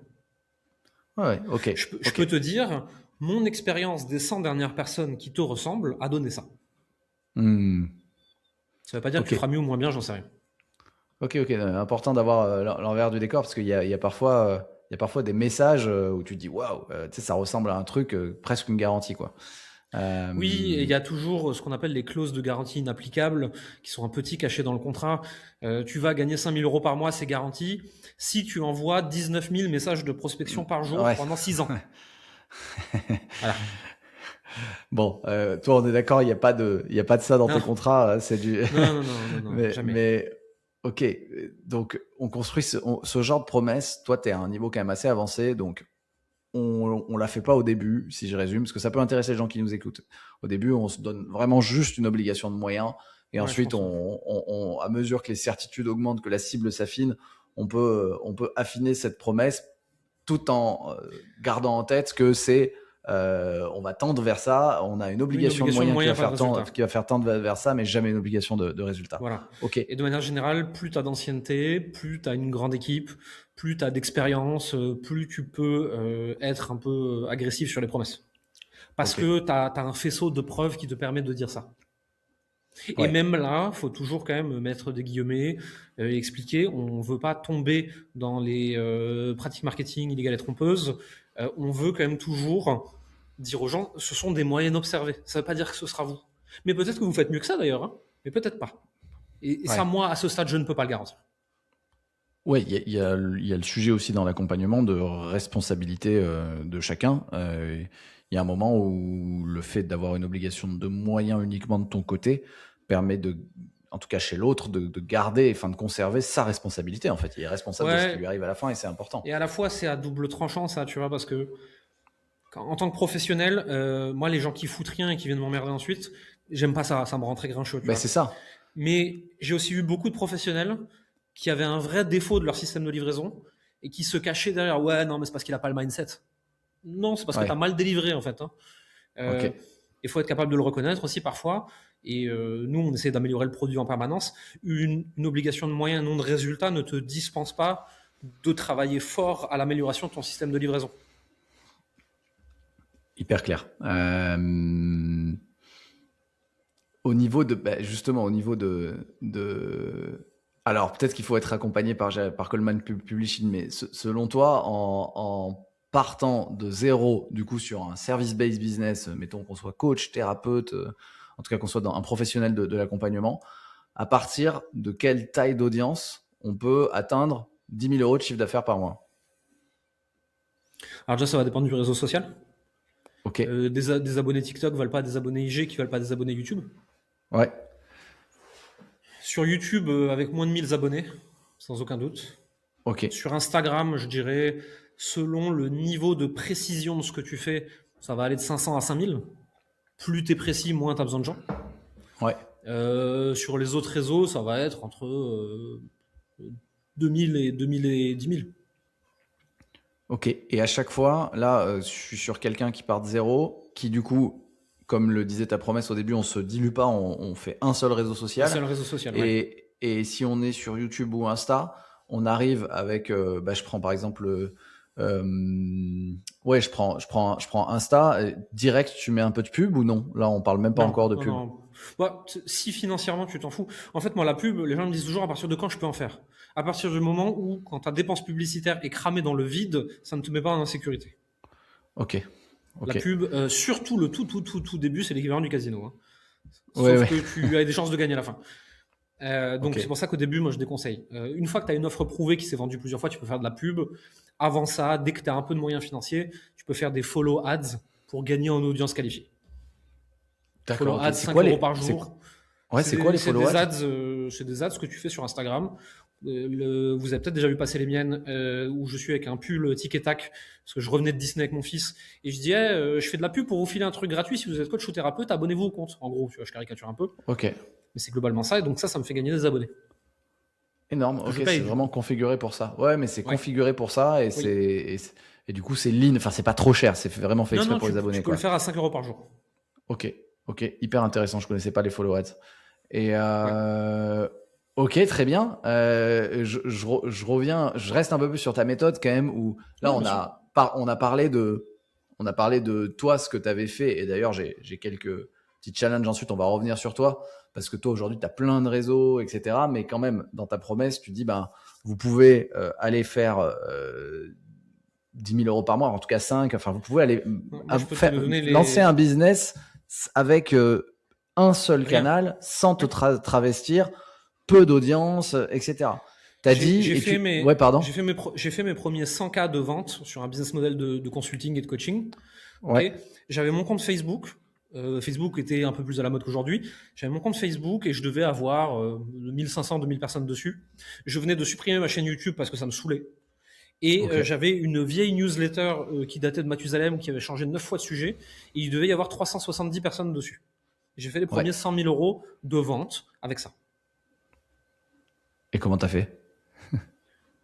Ouais, ok. Je peux te dire, mon expérience des 100 dernières personnes qui te ressemblent a donné ça. Hmm. Ça ne veut pas dire que tu feras mieux ou moins bien, j'en sais rien. Ok. Important d'avoir l'envers du décor parce qu'il y a parfois, des messages où tu te dis waouh, tu sais, ça ressemble à un truc presque une garantie, quoi. Oui, et il y a toujours ce qu'on appelle les clauses de garantie inapplicables qui sont un petit cachés dans le contrat. Tu vas gagner 5 000 euros par mois, c'est garanti. Si tu envoies 19 000 messages de prospection par jour pendant 6 ans. Voilà. Bon, toi, on est d'accord, il n'y a pas de ça dans tes contrats. C'est du. Non, jamais. Mais ok, donc on construit ce genre de promesse. Toi, tu es à un niveau quand même assez avancé, donc on la fait pas au début, si je résume, parce que ça peut intéresser les gens qui nous écoutent. Au début, on se donne vraiment juste une obligation de moyens, et ensuite, à mesure que les certitudes augmentent, que la cible s'affine, on peut affiner cette promesse tout en gardant en tête que c'est on va tendre vers ça, on a une obligation de moyens qui va faire tendre vers ça, mais jamais une obligation de résultat. Voilà. Ok. Et de manière générale, plus tu as d'ancienneté, plus tu as une grande équipe, plus tu as d'expérience, plus tu peux être un peu agressif sur les promesses. Parce que tu as un faisceau de preuves qui te permet de dire ça. Et même là, il faut toujours quand même mettre des guillemets et expliquer. On ne veut pas tomber dans les pratiques marketing illégales et trompeuses. On veut quand même toujours dire aux gens, ce sont des moyennes observées. Ça ne veut pas dire que ce sera vous. Mais peut-être que vous faites mieux que ça d'ailleurs, hein, mais peut-être pas. Et ça, moi, à ce stade, je ne peux pas le garantir. Oui, il y a le sujet aussi dans l'accompagnement de responsabilité de chacun. Il y a un moment où le fait d'avoir une obligation de moyens uniquement de ton côté permet en tout cas chez l'autre, de garder, enfin de conserver sa responsabilité. En fait, il est responsable de ce qui lui arrive à la fin et c'est important. Et à la fois, c'est à double tranchant ça, tu vois, parce que en tant que professionnel, moi, les gens qui foutent rien et qui viennent m'emmerder ensuite, j'aime pas ça, ça me rend très grincheux. C'est ça. Mais j'ai aussi vu beaucoup de professionnels qui avaient un vrai défaut de leur système de livraison et qui se cachaient derrière, ouais, non, mais c'est parce qu'il a pas le mindset. Non, c'est parce que tu as mal délivré, en fait. Hein. Il faut être capable de le reconnaître aussi parfois. Et nous, on essaie d'améliorer le produit en permanence. Une obligation de moyens, non de résultats, ne te dispense pas de travailler fort à l'amélioration de ton système de livraison. Hyper clair. Au niveau de, justement, au niveau de... Alors, peut-être qu'il faut être accompagné par Coleman Publishing, mais selon toi, en partant de zéro, du coup, sur un service-based business, mettons qu'on soit coach, thérapeute, en tout cas qu'on soit dans un professionnel de l'accompagnement, à partir de quelle taille d'audience on peut atteindre 10 000 euros de chiffre d'affaires par mois? Alors déjà, ça va dépendre du réseau social. Ok. Des abonnés TikTok ne valent pas des abonnés IG qui ne valent pas des abonnés YouTube. Ouais. Sur YouTube, avec moins de 1000 abonnés, sans aucun doute. Ok. Sur Instagram, je dirais, selon le niveau de précision de ce que tu fais, ça va aller de 500 à 5000. Plus tu es précis, moins tu as besoin de gens. Ouais. Sur les autres réseaux, ça va être entre 2000 et 10 000. Ok. Et à chaque fois, là, je suis sur quelqu'un qui part de zéro, qui du coup, comme le disait ta promesse au début, on se dilue pas, on fait un seul réseau social. Un seul réseau social, et si on est sur YouTube ou Insta, on arrive avec, je prends par exemple, je prends Insta, direct, tu mets un peu de pub ou non? Là, on parle même pas encore de pub. Non. Bah, si financièrement tu t'en fous. En fait, moi, la pub, les gens me disent toujours à partir de quand je peux en faire. À partir du moment où, quand ta dépense publicitaire est cramée dans le vide, ça ne te met pas en insécurité. Ok. La pub, surtout le tout début, c'est l'équivalent du casino. Hein. Sauf que tu as des chances de gagner à la fin. Donc c'est pour ça qu'au début, moi je déconseille. Une fois que tu as une offre prouvée qui s'est vendue plusieurs fois, tu peux faire de la pub. Avant ça, dès que tu as un peu de moyens financiers, tu peux faire des follow ads pour gagner en audience qualifiée. D'accord. Follow ads, 5 euros par jour. Ouais, c'est quoi les follow ads? C'est des ads que tu fais sur Instagram. Vous avez peut-être déjà vu passer les miennes où je suis avec un pull tic et tac parce que je revenais de Disney avec mon fils et je disais je fais de la pub pour vous filer un truc gratuit si vous êtes coach ou thérapeute, abonnez-vous au compte. En gros, tu vois, je caricature un peu, Ok. mais c'est globalement ça et donc ça me fait gagner des abonnés. Énorme. Que je Ok, paye, c'est du vraiment coup. configuré pour ça. Ouais, mais c'est Ouais. configuré pour ça et Oui. et du coup c'est lean. Enfin, c'est pas trop cher. C'est vraiment fait Non, exprès non, pour les tu abonnés, peux le quoi. faire à 5 € par jour. Ok. Ok. Hyper intéressant. Je connaissais pas les follow ads. Et Ouais. ok, très bien. Je reviens. Je reste un peu plus sur ta méthode quand même. Où là Ouais, bien sûr. on a parlé de toi, ce que tu avais fait. Et d'ailleurs, j'ai quelques petits challenges ensuite. On va revenir sur toi. Parce que toi, aujourd'hui, tu as plein de réseaux, etc. Mais quand même, dans ta promesse, tu dis, ben, vous pouvez aller faire 10 000 € par mois, en tout cas 5. Enfin, vous pouvez aller Moi, je peux te faire, donner lancer un les... business avec un seul Rien. canal, sans te Ouais. travestir, peu d'audience, etc. T'as dit, J'ai et fait tu. Ouais, mes, pardon. j'ai fait mes premiers 100 cas de vente sur un business model de consulting et de coaching. Ok. Ouais. J'avais mon compte Facebook. Facebook était un peu plus à la mode qu'aujourd'hui. J'avais mon compte Facebook et je devais avoir 1500, 2000 personnes dessus. Je venais de supprimer ma chaîne YouTube parce que ça me saoulait. Et Ok. j'avais une vieille newsletter qui datait de Mathusalem, qui avait changé 9 fois de sujet. Et il devait y avoir 370 personnes dessus. J'ai fait les Ouais. premiers 100 000 € de vente avec ça. Et comment t'as fait?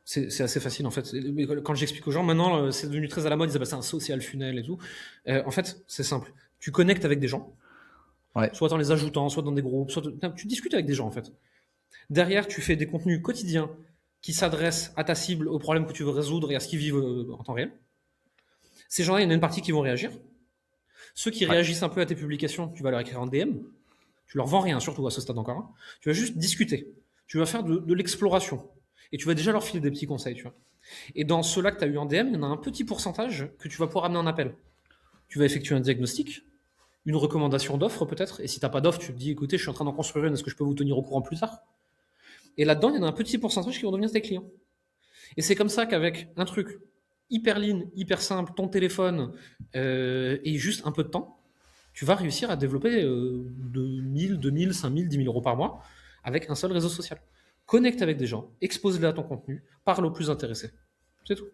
C'est assez facile en fait. Quand j'explique aux gens, maintenant c'est devenu très à la mode, ils appellent ça un social funnel et tout. En fait, c'est simple. Tu connectes avec des gens, Ouais. soit en les ajoutant, soit dans des groupes, soit tu discutes avec des gens en fait. Derrière, tu fais des contenus quotidiens qui s'adressent à ta cible, aux problèmes que tu veux résoudre et à ce qu'ils vivent en temps réel. Ces gens-là, il y en a une partie qui vont réagir. Ceux qui Ouais. réagissent un peu à tes publications, tu vas leur écrire un DM. Tu leur vends rien, surtout à ce stade encore. Hein. Tu vas juste discuter. Tu vas faire de l'exploration. Et tu vas déjà leur filer des petits conseils, tu vois. Et dans ceux-là que tu as eu en DM, il y en a un petit pourcentage que tu vas pouvoir amener en appel. Tu vas effectuer un diagnostic, une recommandation d'offre peut-être. Et si tu n'as pas d'offre, tu te dis, écoutez, je suis en train d'en construire une, est-ce que je peux vous tenir au courant plus tard? Et là-dedans, il y en a un petit pourcentage qui vont devenir tes clients. Et c'est comme ça qu'avec un truc hyper lean, hyper simple, ton téléphone et juste un peu de temps, tu vas réussir à développer 2000, 2000, 5000, 10 000 € par mois avec un seul réseau social. Connecte avec des gens, expose-les à ton contenu, parle aux plus intéressés. C'est tout.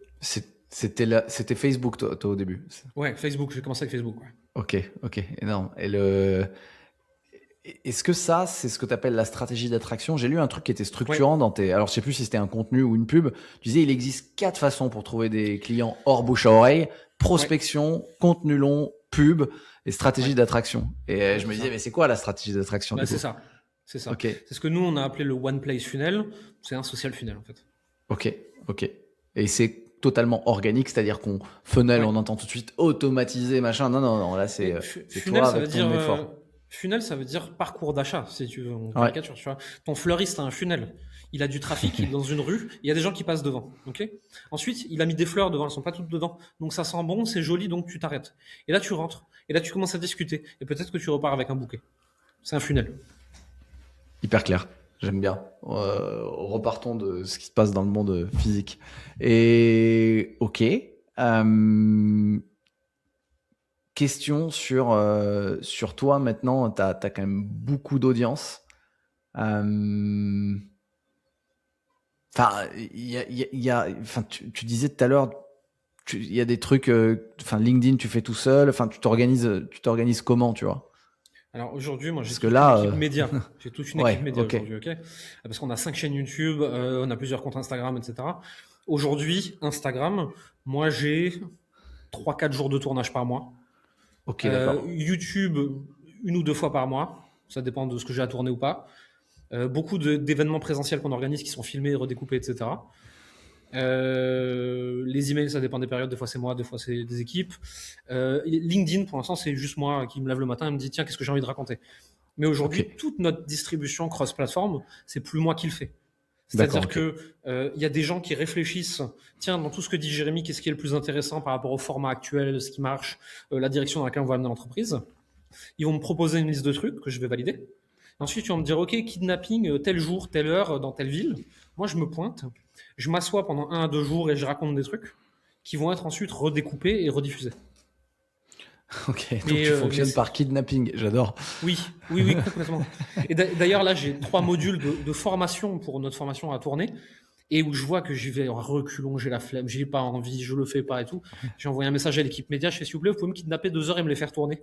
C'était Facebook, toi, au début. Ouais, Facebook, j'ai commencé avec Facebook. Ouais. Ok, ok, énorme. Est-ce que ça, c'est ce que tu appelles la stratégie d'attraction? J'ai lu un truc qui était Ouais. structurant dans tes. Alors, je sais plus si c'était un contenu ou une pub. Tu disais, il existe 4 façons pour trouver des clients hors bouche à oreille: prospection, contenu long, pub et stratégie Ouais. d'attraction. Et Ouais, je me c'est disais, ça. mais c'est quoi la stratégie d'attraction Bah, du c'est coup? ça. C'est ça. Ok, C'est ce que nous, on a appelé le One Place Funnel. C'est un social funnel, en fait. ok, ok. Et c'est totalement organique, c'est-à-dire qu'on funnel, Ouais. on entend tout de suite automatisé, machin. Non, non, non. Là, c'est Funnel, toi ça veut avec ton dire effort. funnel, ça veut dire parcours d'achat, si tu veux, en Ouais. caricature. Tu vois. Ton fleuriste a un funnel. Il a du trafic, il est dans une rue, il y a des gens qui passent devant. Ok. Ensuite, il a mis des fleurs devant, elles sont pas toutes dedans. Donc ça sent bon, c'est joli, donc tu t'arrêtes. Et là, tu rentres. Et là, tu commences à discuter. Et peut-être que tu repars avec un bouquet. C'est un funnel. Hyper clair. J'aime bien. Repartons de ce qui se passe dans le monde physique. Et ok. Question sur toi maintenant. Tu as quand même beaucoup d'audience. Enfin, tu disais tout à l'heure, il y a des trucs. Enfin, LinkedIn, tu fais tout seul. Enfin, tu t'organises comment, tu vois? Alors aujourd'hui, moi, j'ai Parce que toute une là, équipe média. J'ai toute une équipe ouais, média ok, aujourd'hui, ok. Parce qu'on a 5 chaînes YouTube, on a plusieurs comptes Instagram, etc. Aujourd'hui, Instagram, moi, j'ai 3-4 jours de tournage par mois. ok, d'accord. YouTube, 1 ou 2 fois par mois. Ça dépend de ce que j'ai à tourner ou pas. Beaucoup d'événements présentiels qu'on organise qui sont filmés, redécoupés, etc. Les emails, ça dépend des périodes. Des fois, c'est moi, des fois, c'est des équipes. LinkedIn, pour l'instant, c'est juste moi qui me lève le matin et me dit tiens, qu'est-ce que j'ai envie de raconter. Mais aujourd'hui, Ok, toute notre distribution cross-platform, c'est plus moi qui le fais. d'accord, C'est-à-dire ok. que y a des gens qui réfléchissent, tiens, dans tout ce que dit Jérémy, qu'est-ce qui est le plus intéressant par rapport au format actuel, ce qui marche, la direction dans laquelle on va amener l'entreprise. Ils vont me proposer une liste de trucs que je vais valider. Ensuite, ils vont me dire, OK, kidnapping, tel jour, telle heure, dans telle ville. Moi, je me pointe, je m'assois pendant 1 à 2 jours et je raconte des trucs qui vont être ensuite redécoupés et rediffusés. Ok, donc Mais, tu mais fonctionnes par kidnapping, j'adore. oui, oui, oui, complètement. Et d'ailleurs, là, j'ai 3 modules de formation pour notre formation à tourner. Et où je vois que j'y vais en reculons, j'ai la flemme, j'ai pas envie, je le fais pas et tout. J'ai envoyé un message à l'équipe média, je fais s'il vous plaît, vous pouvez me kidnapper 2 heures et me les faire tourner.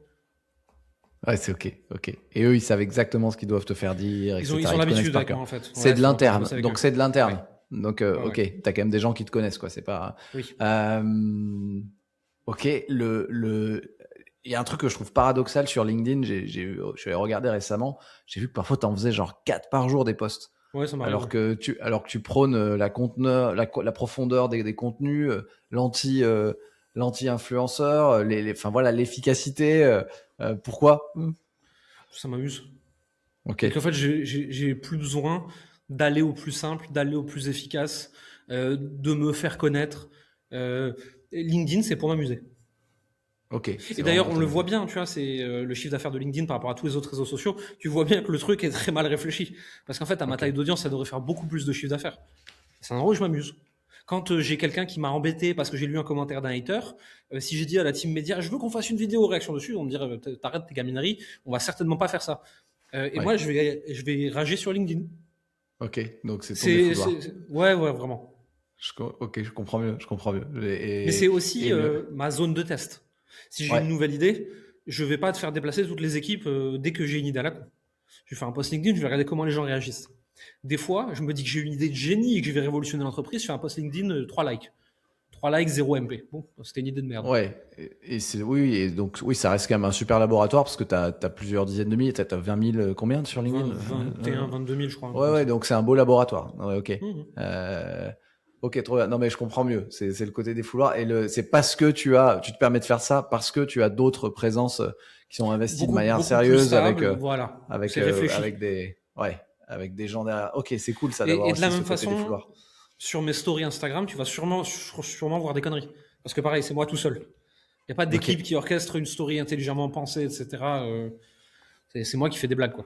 Ouais, c'est ok, ok. Et eux, ils savent exactement ce qu'ils doivent te faire dire, Ils ont, etc. ils ont Ils te connaissent l'habitude par avec cœur. moi en fait. C'est Ouais, de ça fait longtemps que je l'interne, bosse avec donc eux. c'est de Ouais, l'interne. Donc, ouais, ok, ouais. t'as quand même des gens qui te connaissent, quoi. C'est pas. Oui. Euh, ok, il y a un truc que je trouve paradoxal sur LinkedIn. Je suis allé regarder récemment. J'ai vu que parfois t'en faisais genre 4 par jour des posts. Ouais, ça m'arrive. Ouais. Alors que tu prônes la profondeur des contenus, l'anti-influenceur, enfin voilà, l'efficacité. Pourquoi? Ça m'amuse. Ok, Et qu'en fait, j'ai plus besoin d'aller au plus simple, d'aller au plus efficace, de me faire connaître. LinkedIn, c'est pour m'amuser. ok, Et c'est vraiment d'ailleurs, pour on le voit t'amuser. bien, tu vois, c'est le chiffre d'affaires de LinkedIn par rapport à tous les autres réseaux sociaux. Tu vois bien que le truc est très mal réfléchi. Parce qu'en fait, à ma Ok, taille d'audience, ça devrait faire beaucoup plus de chiffre d'affaires. C'est un endroit où je m'amuse. Quand j'ai quelqu'un qui m'a embêté parce que j'ai lu un commentaire d'un hater, si j'ai dit à la team média, je veux qu'on fasse une vidéo réaction dessus, on me dirait, t'arrêtes tes gamineries, on va certainement pas faire ça. Et ouais, moi, je vais rager sur LinkedIn. ok, donc c'est ton défouloir. Ouais, ouais, vraiment. Ok, je comprends mieux, je comprends mieux. Mais c'est aussi Et le, ma zone de test. Si j'ai ouais, une nouvelle idée, je vais pas te faire déplacer toutes les équipes dès que j'ai une idée à la con. Je vais faire un post LinkedIn, je vais regarder comment les gens réagissent. Des fois, je me dis que j'ai une idée de génie et que je vais révolutionner l'entreprise, je fais un post LinkedIn, 3 likes. 3 likes, 0 MP. Bon, c'était une idée de merde. ouais, oui, et donc oui, ça reste quand même un super laboratoire parce que t'as plusieurs dizaines de milliers, t'as 20 000 combien sur 20, LinkedIn? 21, 22 000, je crois, un truc Ouais, comme ouais, ça. donc c'est un beau laboratoire. Ouais, ok. Mhm. Euh, ok, trop bien. Non, mais je comprends mieux. C'est le côté des fouloirs. C'est parce que tu te permets de faire ça, parce que tu as d'autres présences qui sont investies de Beaucoup, manière beaucoup plus sérieuse stable, voilà. C'est avec réfléchi. avec des gens derrière. Ok, c'est cool ça d'avoir Et de la aussi ce même côté des façon, fouloirs. sur mes stories Instagram, tu vas sûrement voir des conneries. Parce que pareil, c'est moi tout seul. Il n'y a pas Ok. d'équipe qui orchestre une story intelligemment pensée, etc. C'est moi qui fais des blagues, quoi.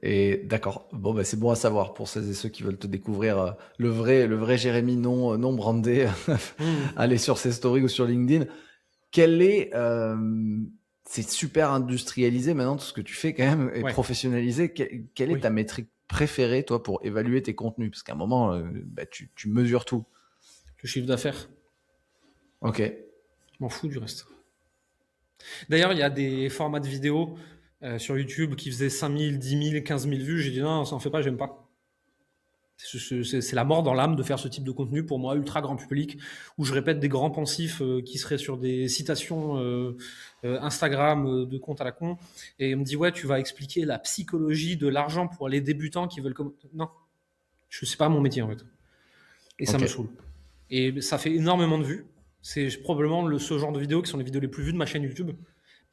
Et d'accord. Bon, bah, c'est bon à savoir pour celles et ceux qui veulent te découvrir le vrai Jérémy non brandé. Mhm. Aller sur ses stories ou sur LinkedIn. Quel est c'est super industrialisé maintenant tout ce que tu fais quand même et Ouais, professionnalisé. Quelle est oui. ta métrique préférée toi pour évaluer tes contenus? Parce qu'à un moment, bah, tu mesures tout. Le chiffre d'affaires, Ok, je m'en fous du reste. D'ailleurs, il y a des formats de vidéos sur YouTube qui faisaient 5 000, 10 000, 15 000 vues. J'ai dit non, ça en fait pas, j'aime pas. C'est la mort dans l'âme de faire ce type de contenu pour moi, ultra grand public, où je répète des grands pensifs qui seraient sur des citations Instagram de compte à la con. Et on me dit, ouais, tu vas expliquer la psychologie de l'argent pour les débutants qui veulent. Non, je sais pas mon métier en fait. Et ça ok, me saoule. Et ça fait énormément de vues. C'est probablement ce genre de vidéos qui sont les vidéos les plus vues de ma chaîne YouTube.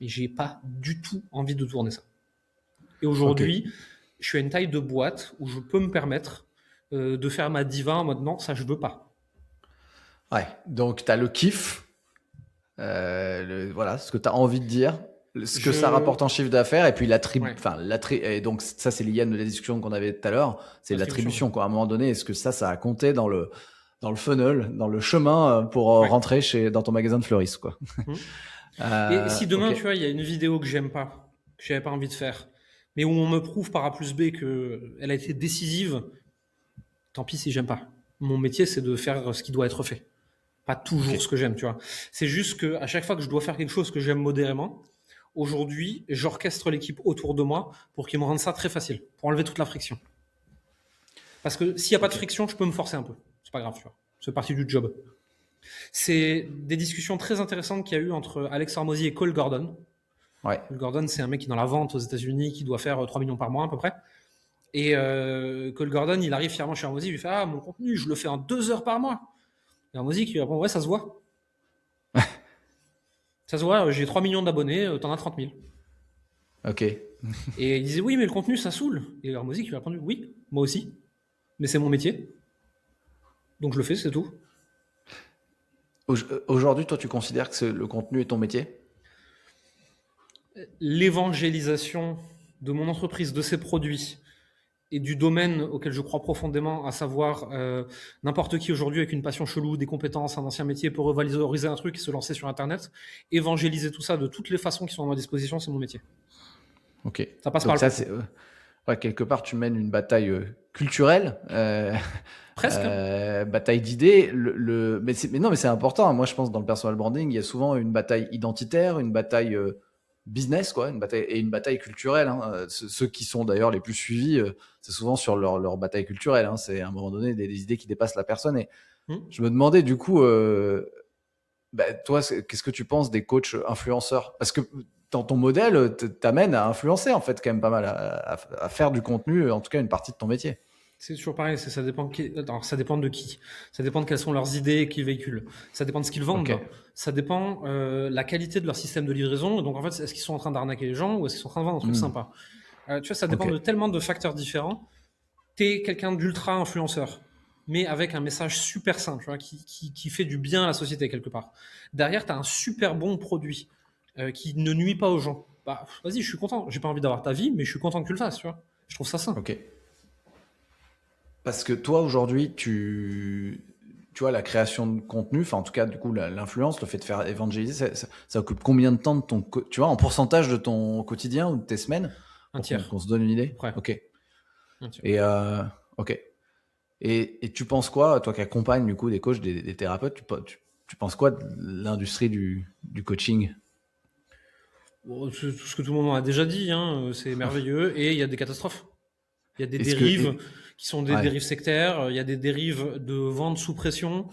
Mais j'ai pas du tout envie de tourner ça. Et ok. aujourd'hui, je suis à une taille de boîte où je peux me permettre de faire ma diva en mode non, ça je veux pas. Ouais. Donc tu as le kiff, voilà, ce que tu as envie de dire, ce que ça Je. rapporte en chiffre d'affaires et puis Ouais, et donc ça c'est lié à la discussion qu'on avait tout à l'heure, c'est l'attribution. l'attribution quoi. À un moment donné, est-ce que ça a compté dans le funnel, dans le chemin pour Ouais. rentrer dans ton magasin de fleuristes quoi. Hmm. Et si demain, Ok, tu vois, il y a une vidéo que j'aime pas, que j'avais pas envie de faire, mais où on me prouve par A plus B qu'elle a été décisive, tant pis si j'aime pas. Mon métier, c'est de faire ce qui doit être fait. Pas ok, toujours ce que j'aime, tu vois. C'est juste que à chaque fois que je dois faire quelque chose que j'aime modérément, aujourd'hui, j'orchestre l'équipe autour de moi pour qu'ils me rendent ça très facile, pour enlever toute la friction. Parce que s'il n'y a pas de ok. friction, je peux me forcer un peu. C'est pas grave, tu vois. C'est partie du job. C'est des discussions très intéressantes qu'il y a eu entre Alex Hormozy et Cole Gordon. Ouais, Cole Gordon, c'est un mec qui est dans la vente aux États-Unis, qui doit faire 3 millions par mois à peu près. Et Cole Gordon, il arrive fièrement chez Hormozy, il lui fait, ah, mon contenu, je le fais en 2 heures par mois. Et Hormozy qui lui répond, ouais, ça se voit. Ça se voit, j'ai 3 millions d'abonnés, t'en as 30 000. ok. Et il disait, oui, mais le contenu, ça saoule. Et Hormozy qui lui a répondu, oui, moi aussi, mais c'est mon métier, donc je le fais, c'est tout. Aujourd'hui, toi, tu considères que le contenu est ton métier? L'évangélisation de mon entreprise, de ses produits, et du domaine auquel je crois profondément, à savoir n'importe qui aujourd'hui avec une passion chelou, des compétences, un ancien métier peut revaloriser un truc et se lancer sur Internet, évangéliser tout ça de toutes les façons qui sont à ma disposition, c'est mon métier. Ok. Ça passe par Donc le ça, contenu. c'est ouais, quelque part, tu mènes une bataille culturelle, Presque. bataille d'idées. Mais non, mais c'est important. Moi, je pense dans le personal branding, il y a souvent une bataille identitaire, une bataille business, quoi, une bataille et une bataille culturelle. Hein. Ceux qui sont d'ailleurs les plus suivis, c'est souvent sur leur bataille culturelle. Hein. C'est à un moment donné des idées qui dépassent la personne. Et je me demandais du coup, toi, qu'est-ce que tu penses des coachs influenceurs? Parce que dans ton modèle, t'amènes à influencer en fait quand même pas mal, à faire du contenu, en tout cas une partie de ton métier. C'est toujours pareil, ça dépend alors, ça dépend de qui. Ça dépend de quelles sont leurs idées qu'ils véhiculent. Ça dépend de ce qu'ils Ok. vendent. Ça dépend la qualité de leur système de livraison. Donc en fait, est-ce qu'ils sont en train d'arnaquer les gens ou est-ce qu'ils sont en train de vendre un truc sympa? Tu vois, ça dépend Ok. de tellement de facteurs différents. T'es quelqu'un d'ultra influenceur, mais avec un message super simple, tu vois, qui fait du bien à la société quelque part. Derrière, tu as un super bon produit qui ne nuit pas aux gens. Bah, vas-y, je suis content. J'ai pas envie d'avoir ta vie, mais je suis content que tu le fasses, tu vois. Je trouve ça sain. Ok. Parce que toi aujourd'hui, tu vois la création de contenu, enfin en tout cas du coup l'influence, le fait de faire évangéliser, ça occupe combien de temps de tu vois, en pourcentage de ton quotidien ou de tes semaines, Un pour tiers, qu'on se donne une à peu idée? près. Ok. Un tiers. Et ok. Et tu penses quoi, toi qui accompagnes du coup des coachs, des thérapeutes, tu penses quoi de l'industrie du coaching? Bon, c'est tout ce que tout le monde a déjà dit, hein, c'est merveilleux, et il y a des catastrophes. Il y a des Est-ce que dérives qui sont des ouais, dérives sectaires, il y a des dérives de vente sous pression,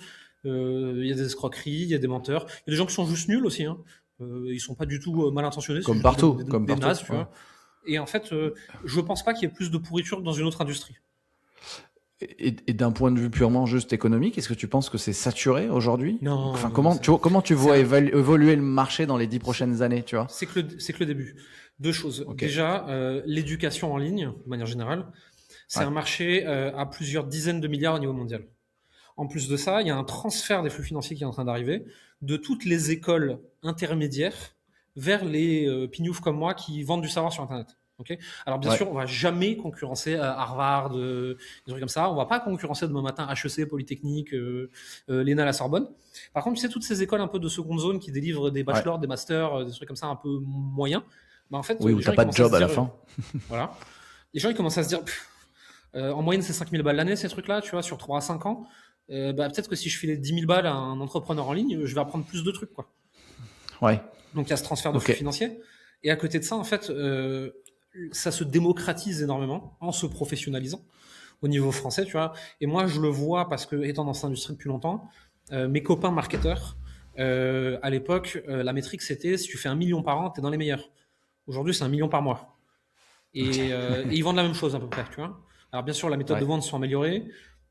il y a des escroqueries, il y a des menteurs. Il y a des gens qui sont juste nuls aussi. Hein. Ils sont pas du tout mal intentionnés, c'est juste comme des partout, nazes, tu ouais. vois. Et en fait, je pense pas qu'il y ait plus de pourriture que dans une autre industrie. Et d'un point de vue purement juste économique, est-ce que tu penses que c'est saturé aujourd'hui? Non, Enfin, non, comment tu c'est vois un- évoluer le marché dans les 10 prochaines années, tu vois? c'est que le début. Deux choses. Ok. Déjà, l'éducation en ligne, de manière générale, c'est Ouais. un marché à plusieurs dizaines de milliards au niveau mondial. En plus de ça, il y a un transfert des flux financiers qui est en train d'arriver de toutes les écoles intermédiaires vers les pignoufs comme moi qui vendent du savoir sur Internet. Okay. Alors bien Ouais. sûr, on va jamais concurrencer Harvard, des trucs comme ça. On va pas concurrencer demain matin HEC, Polytechnique, l'ENA, la Sorbonne. Par contre, tu sais, toutes ces écoles un peu de seconde zone qui délivrent des Ouais. bachelors, des masters, des trucs comme ça un peu moyens, bah, en fait, Oui, les où gens t'as ils pas de commencent à se job à la dire, fin. voilà, les gens ils commencent à se dire, en moyenne c'est 5 000 balles l'année ces trucs-là, tu vois, sur 3 à 5 ans. Bah, peut-être que si je filais 10 000 balles à un entrepreneur en ligne, je vais apprendre plus de trucs, quoi. Ouais. Donc il y a ce transfert de flux Ok. financiers. Et à côté de ça, en fait, ça se démocratise énormément en se professionnalisant au niveau français, tu vois. Et moi, je le vois parce que, étant dans cette industrie depuis longtemps, mes copains marketeurs, à l'époque, la métrique, c'était si tu fais 1 million par an, tu es dans les meilleurs. Aujourd'hui, c'est 1 million par mois. Et ils vendent la même chose à peu près, tu vois. Alors bien sûr, la méthode de Ouais. vente sont améliorées,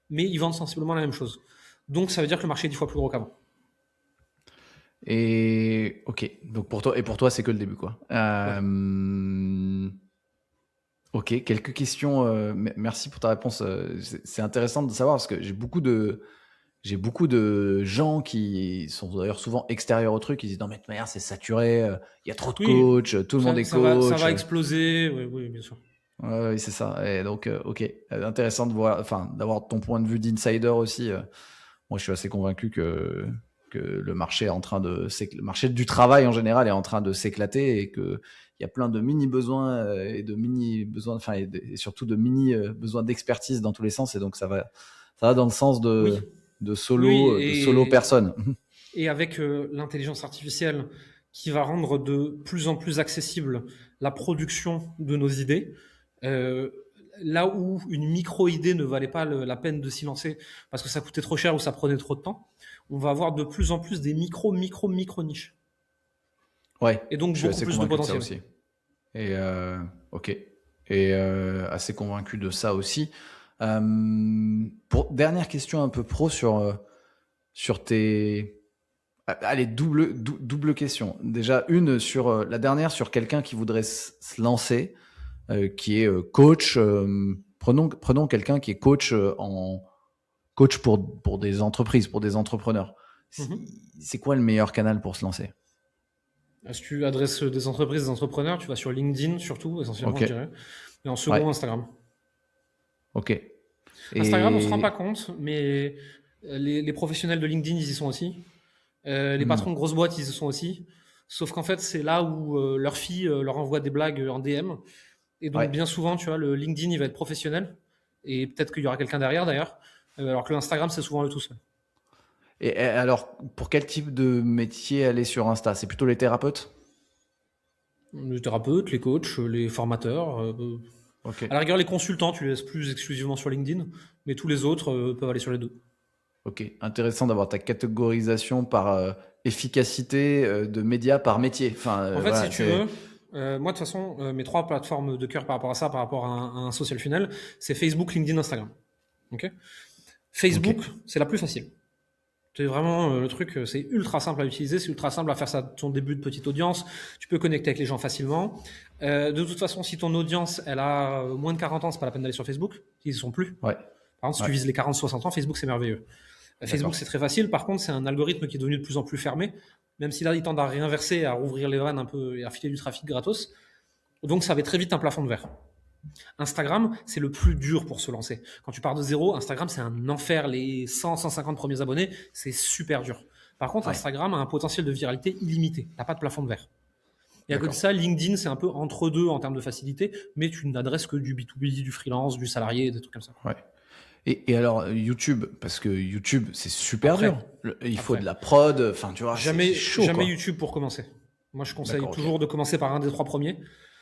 mais ils vendent sensiblement la même chose. Donc ça veut dire que le marché est 10 fois plus gros qu'avant. Et ok. Donc pour toi, c'est que le début, quoi. Ouais. Ok. Quelques questions. Merci pour ta réponse. C'est intéressant de savoir parce que j'ai beaucoup de gens qui sont d'ailleurs souvent extérieurs au truc. Ils disent non mais de toute manière c'est saturé. Il y a trop de Oui, coachs. Tout le monde est ça coach. va exploser. Oui, oui, bien sûr. Ouais, oui, c'est ça. Et donc, ok, intéressant de voir, enfin, d'avoir ton point de vue d'insider aussi. Moi, je suis assez convaincu que le marché est en train le marché du travail en général est en train de s'éclater et que il y a plein de mini besoins et de mini besoins, enfin, et surtout de mini besoins d'expertise dans tous les sens. Et donc, ça va dans le sens Oui, oui, de solo personnes. et avec l'intelligence artificielle qui va rendre de plus en plus accessible la production de nos idées, euh, là où une micro-idée ne valait pas la peine de s'y lancer parce que ça coûtait trop cher ou ça prenait trop de temps, on va avoir de plus en plus des micro niches. Ouais, Et donc je suis beaucoup assez plus de convaincu de ça potentiel. aussi. Et ok. Et assez convaincu de ça aussi. Dernière question un peu pro sur tes. Allez, double question. Déjà, une sur la dernière sur quelqu'un qui voudrait se lancer, qui est coach. Prenons quelqu'un qui est coach coach pour des entreprises, pour des entrepreneurs. Mhm. C'est quoi le meilleur canal pour se lancer? Si tu adresses des entreprises, des entrepreneurs, tu vas sur LinkedIn surtout, essentiellement, Ok. je dirais. Et en Ouais. second, Instagram. Ok. Instagram, on se rend pas Et compte, mais les professionnels de LinkedIn, ils y sont aussi. Les hmm, patrons de grosses boîtes, ils y sont aussi. Sauf qu'en fait, c'est là où leur fille leur envoie des blagues en DM. Et donc, ouais. bien souvent, tu vois, le LinkedIn, il va être professionnel. Et peut-être qu'il y aura quelqu'un derrière, d'ailleurs. Alors que l'Instagram, c'est souvent le tout seul. Et alors, pour quel type de métier aller sur Insta? C'est plutôt les thérapeutes? Les thérapeutes, les coachs, les formateurs. Ok. À la rigueur, les consultants, tu les laisses plus exclusivement sur LinkedIn. Mais tous les autres peuvent aller sur les deux. Ok. Intéressant d'avoir ta catégorisation par efficacité de médias par métier. Enfin, En fait, si voilà, tu c'est. veux, moi, de toute façon, mes trois plateformes de cœur par rapport à ça, par rapport à un social funnel, c'est Facebook, LinkedIn, Instagram. Ok. Ok. Facebook, c'est la plus facile. C'est vraiment le truc, c'est ultra simple à utiliser, c'est ultra simple à faire ça ton début de petite audience. Tu peux connecter avec les gens facilement. De toute façon, si ton audience elle a moins de 40 ans, c'est pas la peine d'aller sur Facebook. Ils y sont plus. Ouais. Par contre, si tu Ouais. vises les 40-60 ans, Facebook c'est merveilleux. Facebook D'accord. c'est très facile. Par contre, c'est un algorithme qui est devenu de plus en plus fermé. Même si là, il tend à réinverser, à rouvrir les vannes un peu et à filer du trafic gratos. Donc, ça avait très vite un plafond de verre. Instagram, c'est le plus dur pour se lancer. Quand tu pars de zéro, Instagram, c'est un enfer. Les 100, 150 premiers abonnés, c'est super dur. Par contre, Ouais. Instagram a un potentiel de viralité illimité. T'as pas de plafond de verre. Et à côté de D'accord. ça, LinkedIn, c'est un peu entre deux en termes de facilité, mais tu n'adresses que du B2B, du freelance, du salarié, des trucs comme ça. Ouais. Et alors, YouTube, parce que YouTube, c'est super Après, dur. Il faut après. de la prod, enfin, tu vois, c'est Jamais, chaud, jamais quoi. YouTube pour commencer. Moi, je conseille D'accord, ok. toujours de commencer par un des trois premiers,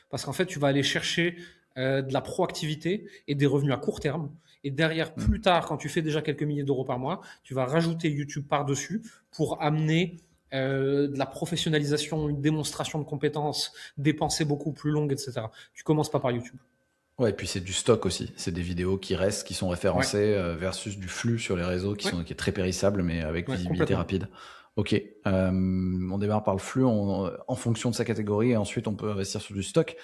parce qu'en fait, tu vas aller chercher de la proactivité et des revenus à court terme. Et derrière, Hmm. plus tard, quand tu fais déjà quelques milliers d'euros par mois, tu vas rajouter YouTube par-dessus pour amener de la professionnalisation, une démonstration de compétences, des pensées beaucoup plus longues, etc. Tu commences pas par YouTube. Ouais, et puis c'est du stock aussi. C'est des vidéos qui restent, qui sont Ouais, référencées versus du flux sur les réseaux ouais, qui est très périssable, mais avec ouais, visibilité complètement. rapide. Ok. On démarre par le flux en fonction de sa catégorie et ensuite on peut investir sur du stock.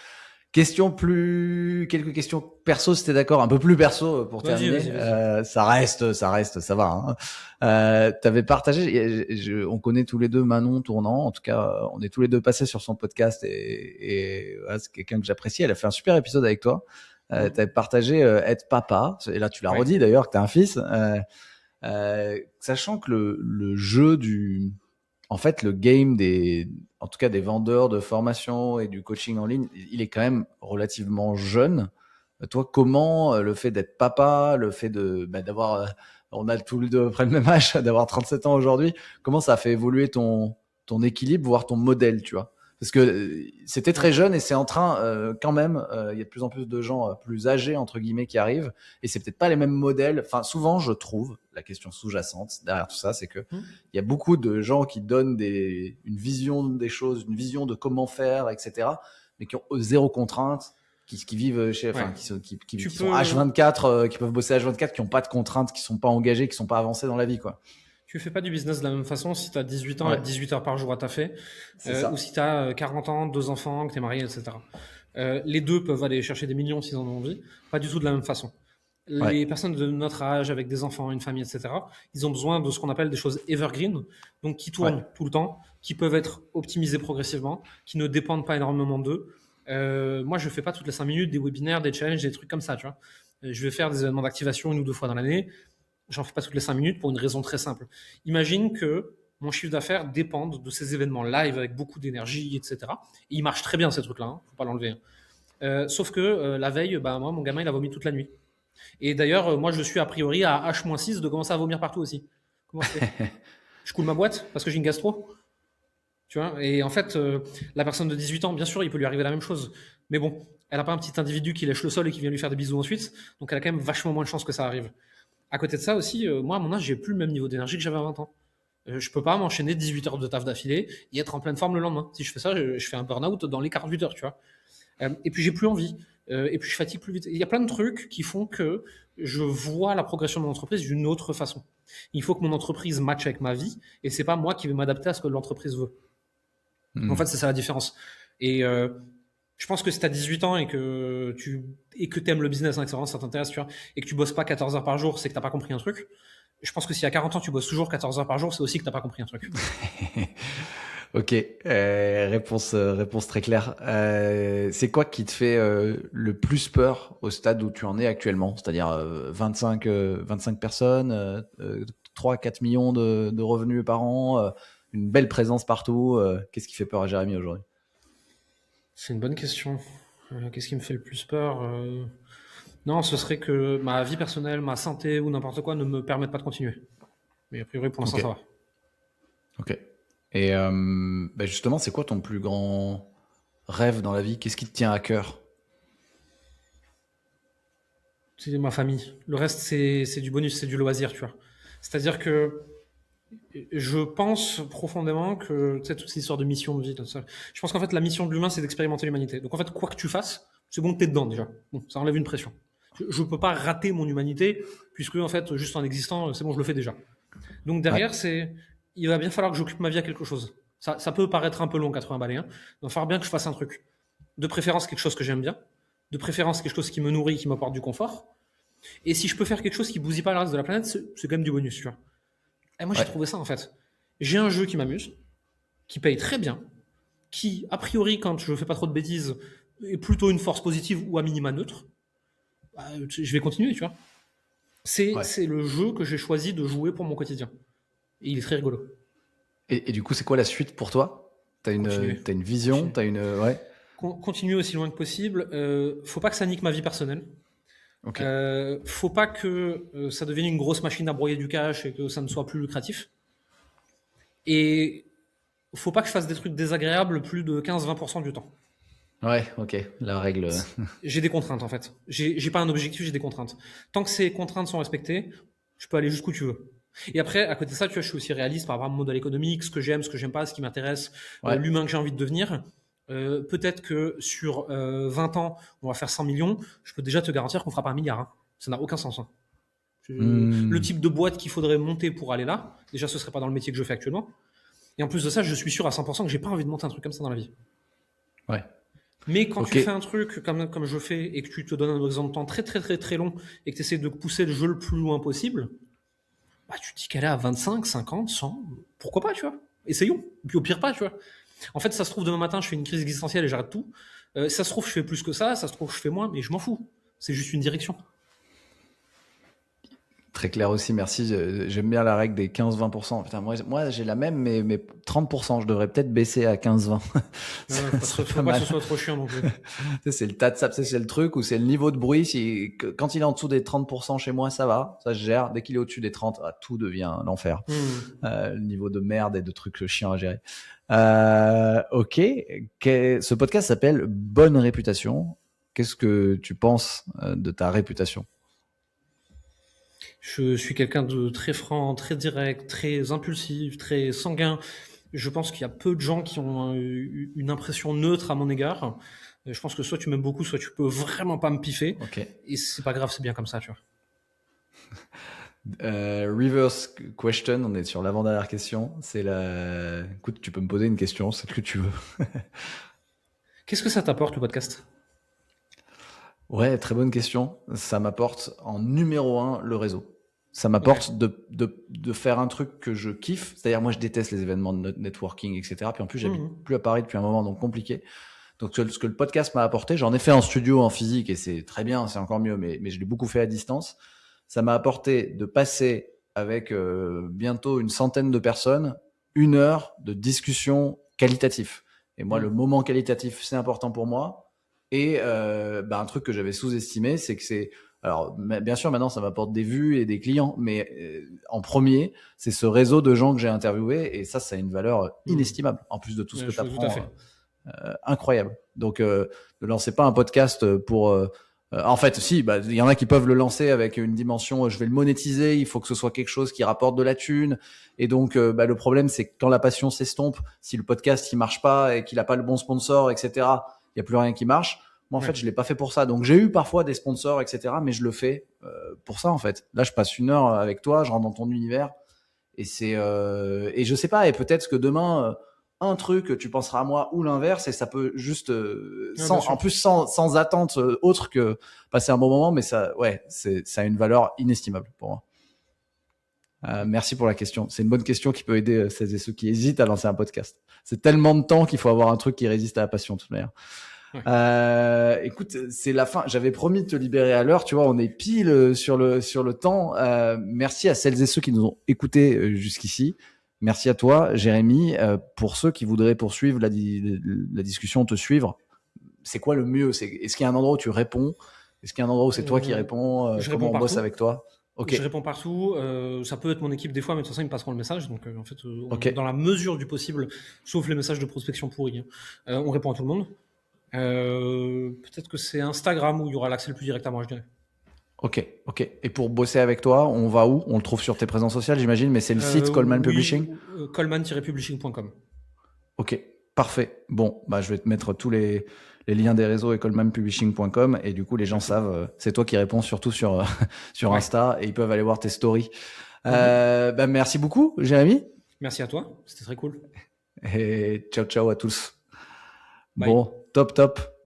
Quelques questions perso, si t'es d'accord, un peu plus perso pour Vas-y, terminer. vas-y, vas-y. Ça va. Hein. T'avais partagé, on connaît tous les deux Manon Tournant. En tout cas, on est tous les deux passés sur son podcast et voilà, c'est quelqu'un que j'apprécie. Elle a fait un super épisode avec toi. Mhm. T'avais partagé être papa. Et là, tu l'as Ouais. redit d'ailleurs que t'as un fils. Sachant que le jeu en fait, le game en tout cas des vendeurs de formation et du coaching en ligne, il est quand même relativement jeune. Toi, comment le fait d'être papa, le fait on a tous les deux à peu près le même âge, d'avoir 37 ans aujourd'hui, comment ça a fait évoluer ton équilibre, voire ton modèle, tu vois? Parce que c'était très Ouais. jeune et c'est en train, quand même, il y a de plus en plus de gens plus âgés, entre guillemets, qui arrivent. Et c'est peut-être pas les mêmes modèles. Enfin, souvent, je trouve, la question sous-jacente derrière tout ça, c'est que Mhm. il y a beaucoup de gens qui donnent une vision des choses, une vision de comment faire, etc., mais qui ont zéro contrainte, qui vivent Ouais. enfin, Tu qui sont peux, H24, qui peuvent bosser H24, qui n'ont pas de contraintes, qui sont pas engagés, qui sont pas avancés dans la vie, quoi. Tu fais pas du business de la même façon si tu as 18 ans et Ouais, 18 heures par jour à taffer, c'est ou ça. si tu as 40 ans, deux enfants, que tu es marié, etc. Les deux peuvent aller chercher des millions s'ils en ont envie, pas du tout de la même façon. Ouais. Les personnes de notre âge, avec des enfants, une famille, etc., ils ont besoin de ce qu'on appelle des choses evergreen, donc qui Ouais. tournent tout le temps, qui peuvent être optimisées progressivement, qui ne dépendent pas énormément d'eux. Moi, je fais pas toutes les 5 minutes des webinaires, des challenges, des trucs comme ça, tu vois. Je vais faire des événements d'activation une ou deux fois dans l'année. J'en fais pas toutes les 5 minutes pour une raison très simple. Imagine que mon chiffre d'affaires dépende de ces événements live avec beaucoup d'énergie, etc. Et il marche très bien ces trucs-là, hein, faut pas l'enlever. Hein. Sauf que la veille, bah, moi, mon gamin, il a vomi toute la nuit. Et d'ailleurs, moi, je suis a priori à H-6 de commencer à vomir partout aussi. Comment je fais? Je coule ma boîte parce que j'ai une gastro, tu vois. Et en fait, la personne de 18 ans, bien sûr, il peut lui arriver la même chose. Mais bon, elle n'a pas un petit individu qui lèche le sol et qui vient lui faire des bisous ensuite. Donc elle a quand même vachement moins de chances que ça arrive. À côté de ça aussi, moi, à mon âge, j'ai plus le même niveau d'énergie que j'avais à 20 ans. Je peux pas m'enchaîner 18 heures de taf d'affilée et être en pleine forme le lendemain. Si je fais ça, je fais un burn-out dans les 48 heures, tu vois. Et puis j'ai plus envie. Et puis je fatigue plus vite. Il y a plein de trucs qui font que je vois la progression de mon entreprise d'une autre façon. Il faut que mon entreprise matche avec ma vie et c'est pas moi qui vais m'adapter à ce que l'entreprise veut. En Hmm. fait, c'est ça la différence. Et je pense que si tu as 18 ans et que aimes le business, hein, que ça t'intéresse, tu vois, et que tu bosses pas 14 heures par jour, c'est que t'as pas compris un truc. Je pense que si à 40 ans tu bosses toujours 14 heures par jour, c'est aussi que t'as pas compris un truc. Ok, réponse très claire. C'est quoi qui te fait le plus peur au stade où tu en es actuellement? C'est-à-dire 25 personnes, 3-4 millions de revenus par an, une belle présence partout. Qu'est-ce qui fait peur à Jérémy aujourd'hui? C'est une bonne question. Qu'est-ce qui me fait le plus peur? Non, ce serait que ma vie personnelle, ma santé ou n'importe quoi ne me permettent pas de continuer. Mais a priori, pour l'instant, Ok, ça va. ok. Et bah justement, c'est quoi ton plus grand rêve dans la vie? Qu'est-ce qui te tient à cœur? C'est ma famille. Le reste, c'est du bonus, c'est du loisir, tu vois. C'est-à-dire que je pense profondément que, tu sais, toute cette histoire de mission de vie, tout ça, je pense qu'en fait, la mission de l'humain, c'est d'expérimenter l'humanité. Donc en fait, quoi que tu fasses, c'est bon que t'es dedans déjà. Bon, ça enlève une pression. Je peux pas rater mon humanité, puisque en fait, juste en existant, c'est bon, je le fais déjà. Donc Ouais, derrière, il va bien falloir que j'occupe ma vie à quelque chose. Ça peut paraître un peu long, 80 balais, hein. Il va falloir bien que je fasse un truc. De préférence, quelque chose que j'aime bien. De préférence, quelque chose qui me nourrit, qui m'apporte du confort. Et si je peux faire quelque chose qui bousille pas le reste de la planète, c'est quand même du bonus, tu vois. Et moi, j'ai ouais, trouvé ça, en fait. J'ai un jeu qui m'amuse, qui paye très bien, qui, a priori, quand je fais pas trop de bêtises, est plutôt une force positive ou à minima neutre. Bah, je vais continuer, tu vois. ouais. C'est le jeu que j'ai choisi de jouer pour mon quotidien. Et il est très rigolo. Et du coup, c'est quoi la suite pour toi? Continuer. T'as une vision, Continuer. t'as une, ouais. Continuer aussi loin que possible. Faut pas que ça nique ma vie personnelle. Ok. Faut pas que ça devienne une grosse machine à broyer du cash et que ça ne soit plus lucratif. Et faut pas que je fasse des trucs désagréables plus de 15-20% du temps. Ouais, ok. La règle. J'ai des contraintes en fait. J'ai pas un objectif, j'ai des contraintes. Tant que ces contraintes sont respectées, je peux aller jusqu'où tu veux. Et après, à côté de ça, tu vois, je suis aussi réaliste par rapport à mon modèle économique, ce que j'aime pas, ce qui m'intéresse, Ouais. l'humain que j'ai envie de devenir. Peut-être que sur 20 ans, on va faire 100 millions. Je peux déjà te garantir qu'on fera pas un milliard, hein. Ça n'a aucun sens, hein. Le Hmm. type de boîte qu'il faudrait monter pour aller là, déjà, ce serait pas dans le métier que je fais actuellement. Et en plus de ça, je suis sûr à 100% que j'ai pas envie de monter un truc comme ça dans la vie. Ouais. Mais quand Ok. tu fais un truc comme je fais et que tu te donnes un horizon de temps très très très très long et que tu essaies de pousser le jeu le plus loin possible, bah tu te dis qu'elle est à 25, 50, 100, pourquoi pas, tu vois. Essayons. Et puis au pire pas, tu vois. En fait, ça se trouve demain matin, je fais une crise existentielle et j'arrête tout. Ça se trouve, je fais plus que ça se trouve, je fais moins, mais je m'en fous. C'est juste une direction. Très clair aussi, merci. J'aime bien la règle des 15-20%. Putain, moi j'ai la même, mais 30%. Je devrais peut-être baisser à 15-20. Ça serait Faut pas pas que ce mal. soit trop chiant non plus. Tu sais, c'est le tas de sable, c'est le truc où c'est le niveau de bruit. Quand il est en dessous des 30% chez moi, ça va, ça se gère. Dès qu'il est au-dessus des 30, tout devient l'enfer. Hmm. Le niveau de merde et de trucs chiants à gérer. Ok. Ce podcast s'appelle Bonne réputation. Qu'est-ce que tu penses de ta réputation? Je suis quelqu'un de très franc, très direct, très impulsif, très sanguin. Je pense qu'il y a peu de gens qui ont une impression neutre à mon égard. Je pense que soit tu m'aimes beaucoup, soit tu peux vraiment pas me piffer. Ok. Et c'est pas grave, c'est bien comme ça, tu vois. Reverse question, on est sur l'avant-dernière question. C'est la. Écoute, tu peux me poser une question, c'est ce que tu veux. Qu'est-ce que ça t'apporte, le podcast? Ouais, très bonne question. Ça m'apporte en numéro un le réseau. Ça Ok. m'apporte de faire un truc que je kiffe. C'est-à-dire, moi, je déteste les événements de networking, etc. Puis en plus, j'habite Mhm. plus à Paris depuis un moment, donc compliqué. Donc, ce que le podcast m'a apporté, j'en ai fait en studio, en physique, et c'est très bien, c'est encore mieux, mais je l'ai beaucoup fait à distance. Ça m'a apporté de passer avec bientôt une centaine de personnes 1 heure de discussion qualitative. Et moi, le Mhm. moment qualitatif, c'est important pour moi. Et un truc que j'avais sous-estimé, c'est que c'est... Alors, bien sûr, maintenant, ça m'apporte des vues et des clients, mais en premier, c'est ce réseau de gens que j'ai interviewés, et ça a une valeur Mhm. inestimable, en plus de tout ce que Ouais, tu tout à apprends. fait. Incroyable. Donc, ne lancez pas un podcast pour... en fait, si, il y en a qui peuvent le lancer avec une dimension, je vais le monétiser, il faut que ce soit quelque chose qui rapporte de la thune. Et donc, le problème, c'est que quand la passion s'estompe, si le podcast il marche pas et qu'il a pas le bon sponsor, etc., il y a plus rien qui marche. Moi, en Ouais. fait, je l'ai pas fait pour ça. Donc, j'ai eu parfois des sponsors, etc., mais je le fais pour ça, en fait. Là, je passe 1 heure avec toi, je rentre dans ton univers, et et je sais pas, et peut-être que demain, un truc, tu penseras à moi ou l'inverse, et ça peut juste, Ouais, bien en sûr. plus sans attente autre que passer un bon moment, mais ça, ouais, ça a une valeur inestimable pour moi. Merci pour la question. C'est une bonne question qui peut aider celles et ceux qui hésitent à lancer un podcast. C'est tellement de temps qu'il faut avoir un truc qui résiste à la passion, de toute manière. Ouais. Écoute, c'est la fin. J'avais promis de te libérer à l'heure. Tu vois, on est pile sur le temps. Merci à celles et ceux qui nous ont écoutés jusqu'ici. Merci à toi, Jérémy. Pour ceux qui voudraient poursuivre la discussion, te suivre, c'est quoi le mieux? Est-ce qu'il y a un endroit où tu réponds? Est-ce qu'il y a un endroit où c'est toi qui réponds? Comment on bosse avec toi? Okay. Je réponds partout. Ça peut être mon équipe des fois, mais de toute façon, ils me passeront le message. Donc, en fait, dans la mesure du possible, sauf les messages de prospection pourris, on répond à tout le monde. Peut-être que c'est Instagram où il y aura l'accès le plus direct à moi, je dirais. Ok. Et pour bosser avec toi, on va où? On le trouve sur tes présences sociales, j'imagine, mais c'est le site Coleman Publishing? Coleman-publishing.com. Ok, parfait. Bon, je vais te mettre tous les liens des réseaux et colemanpublishing.com, et du coup les gens savent, c'est toi qui réponds surtout sur Insta, et ils peuvent aller voir tes stories. Merci beaucoup, Jérémy. Merci à toi, c'était très cool. Et ciao à tous. Bye. Bon, top.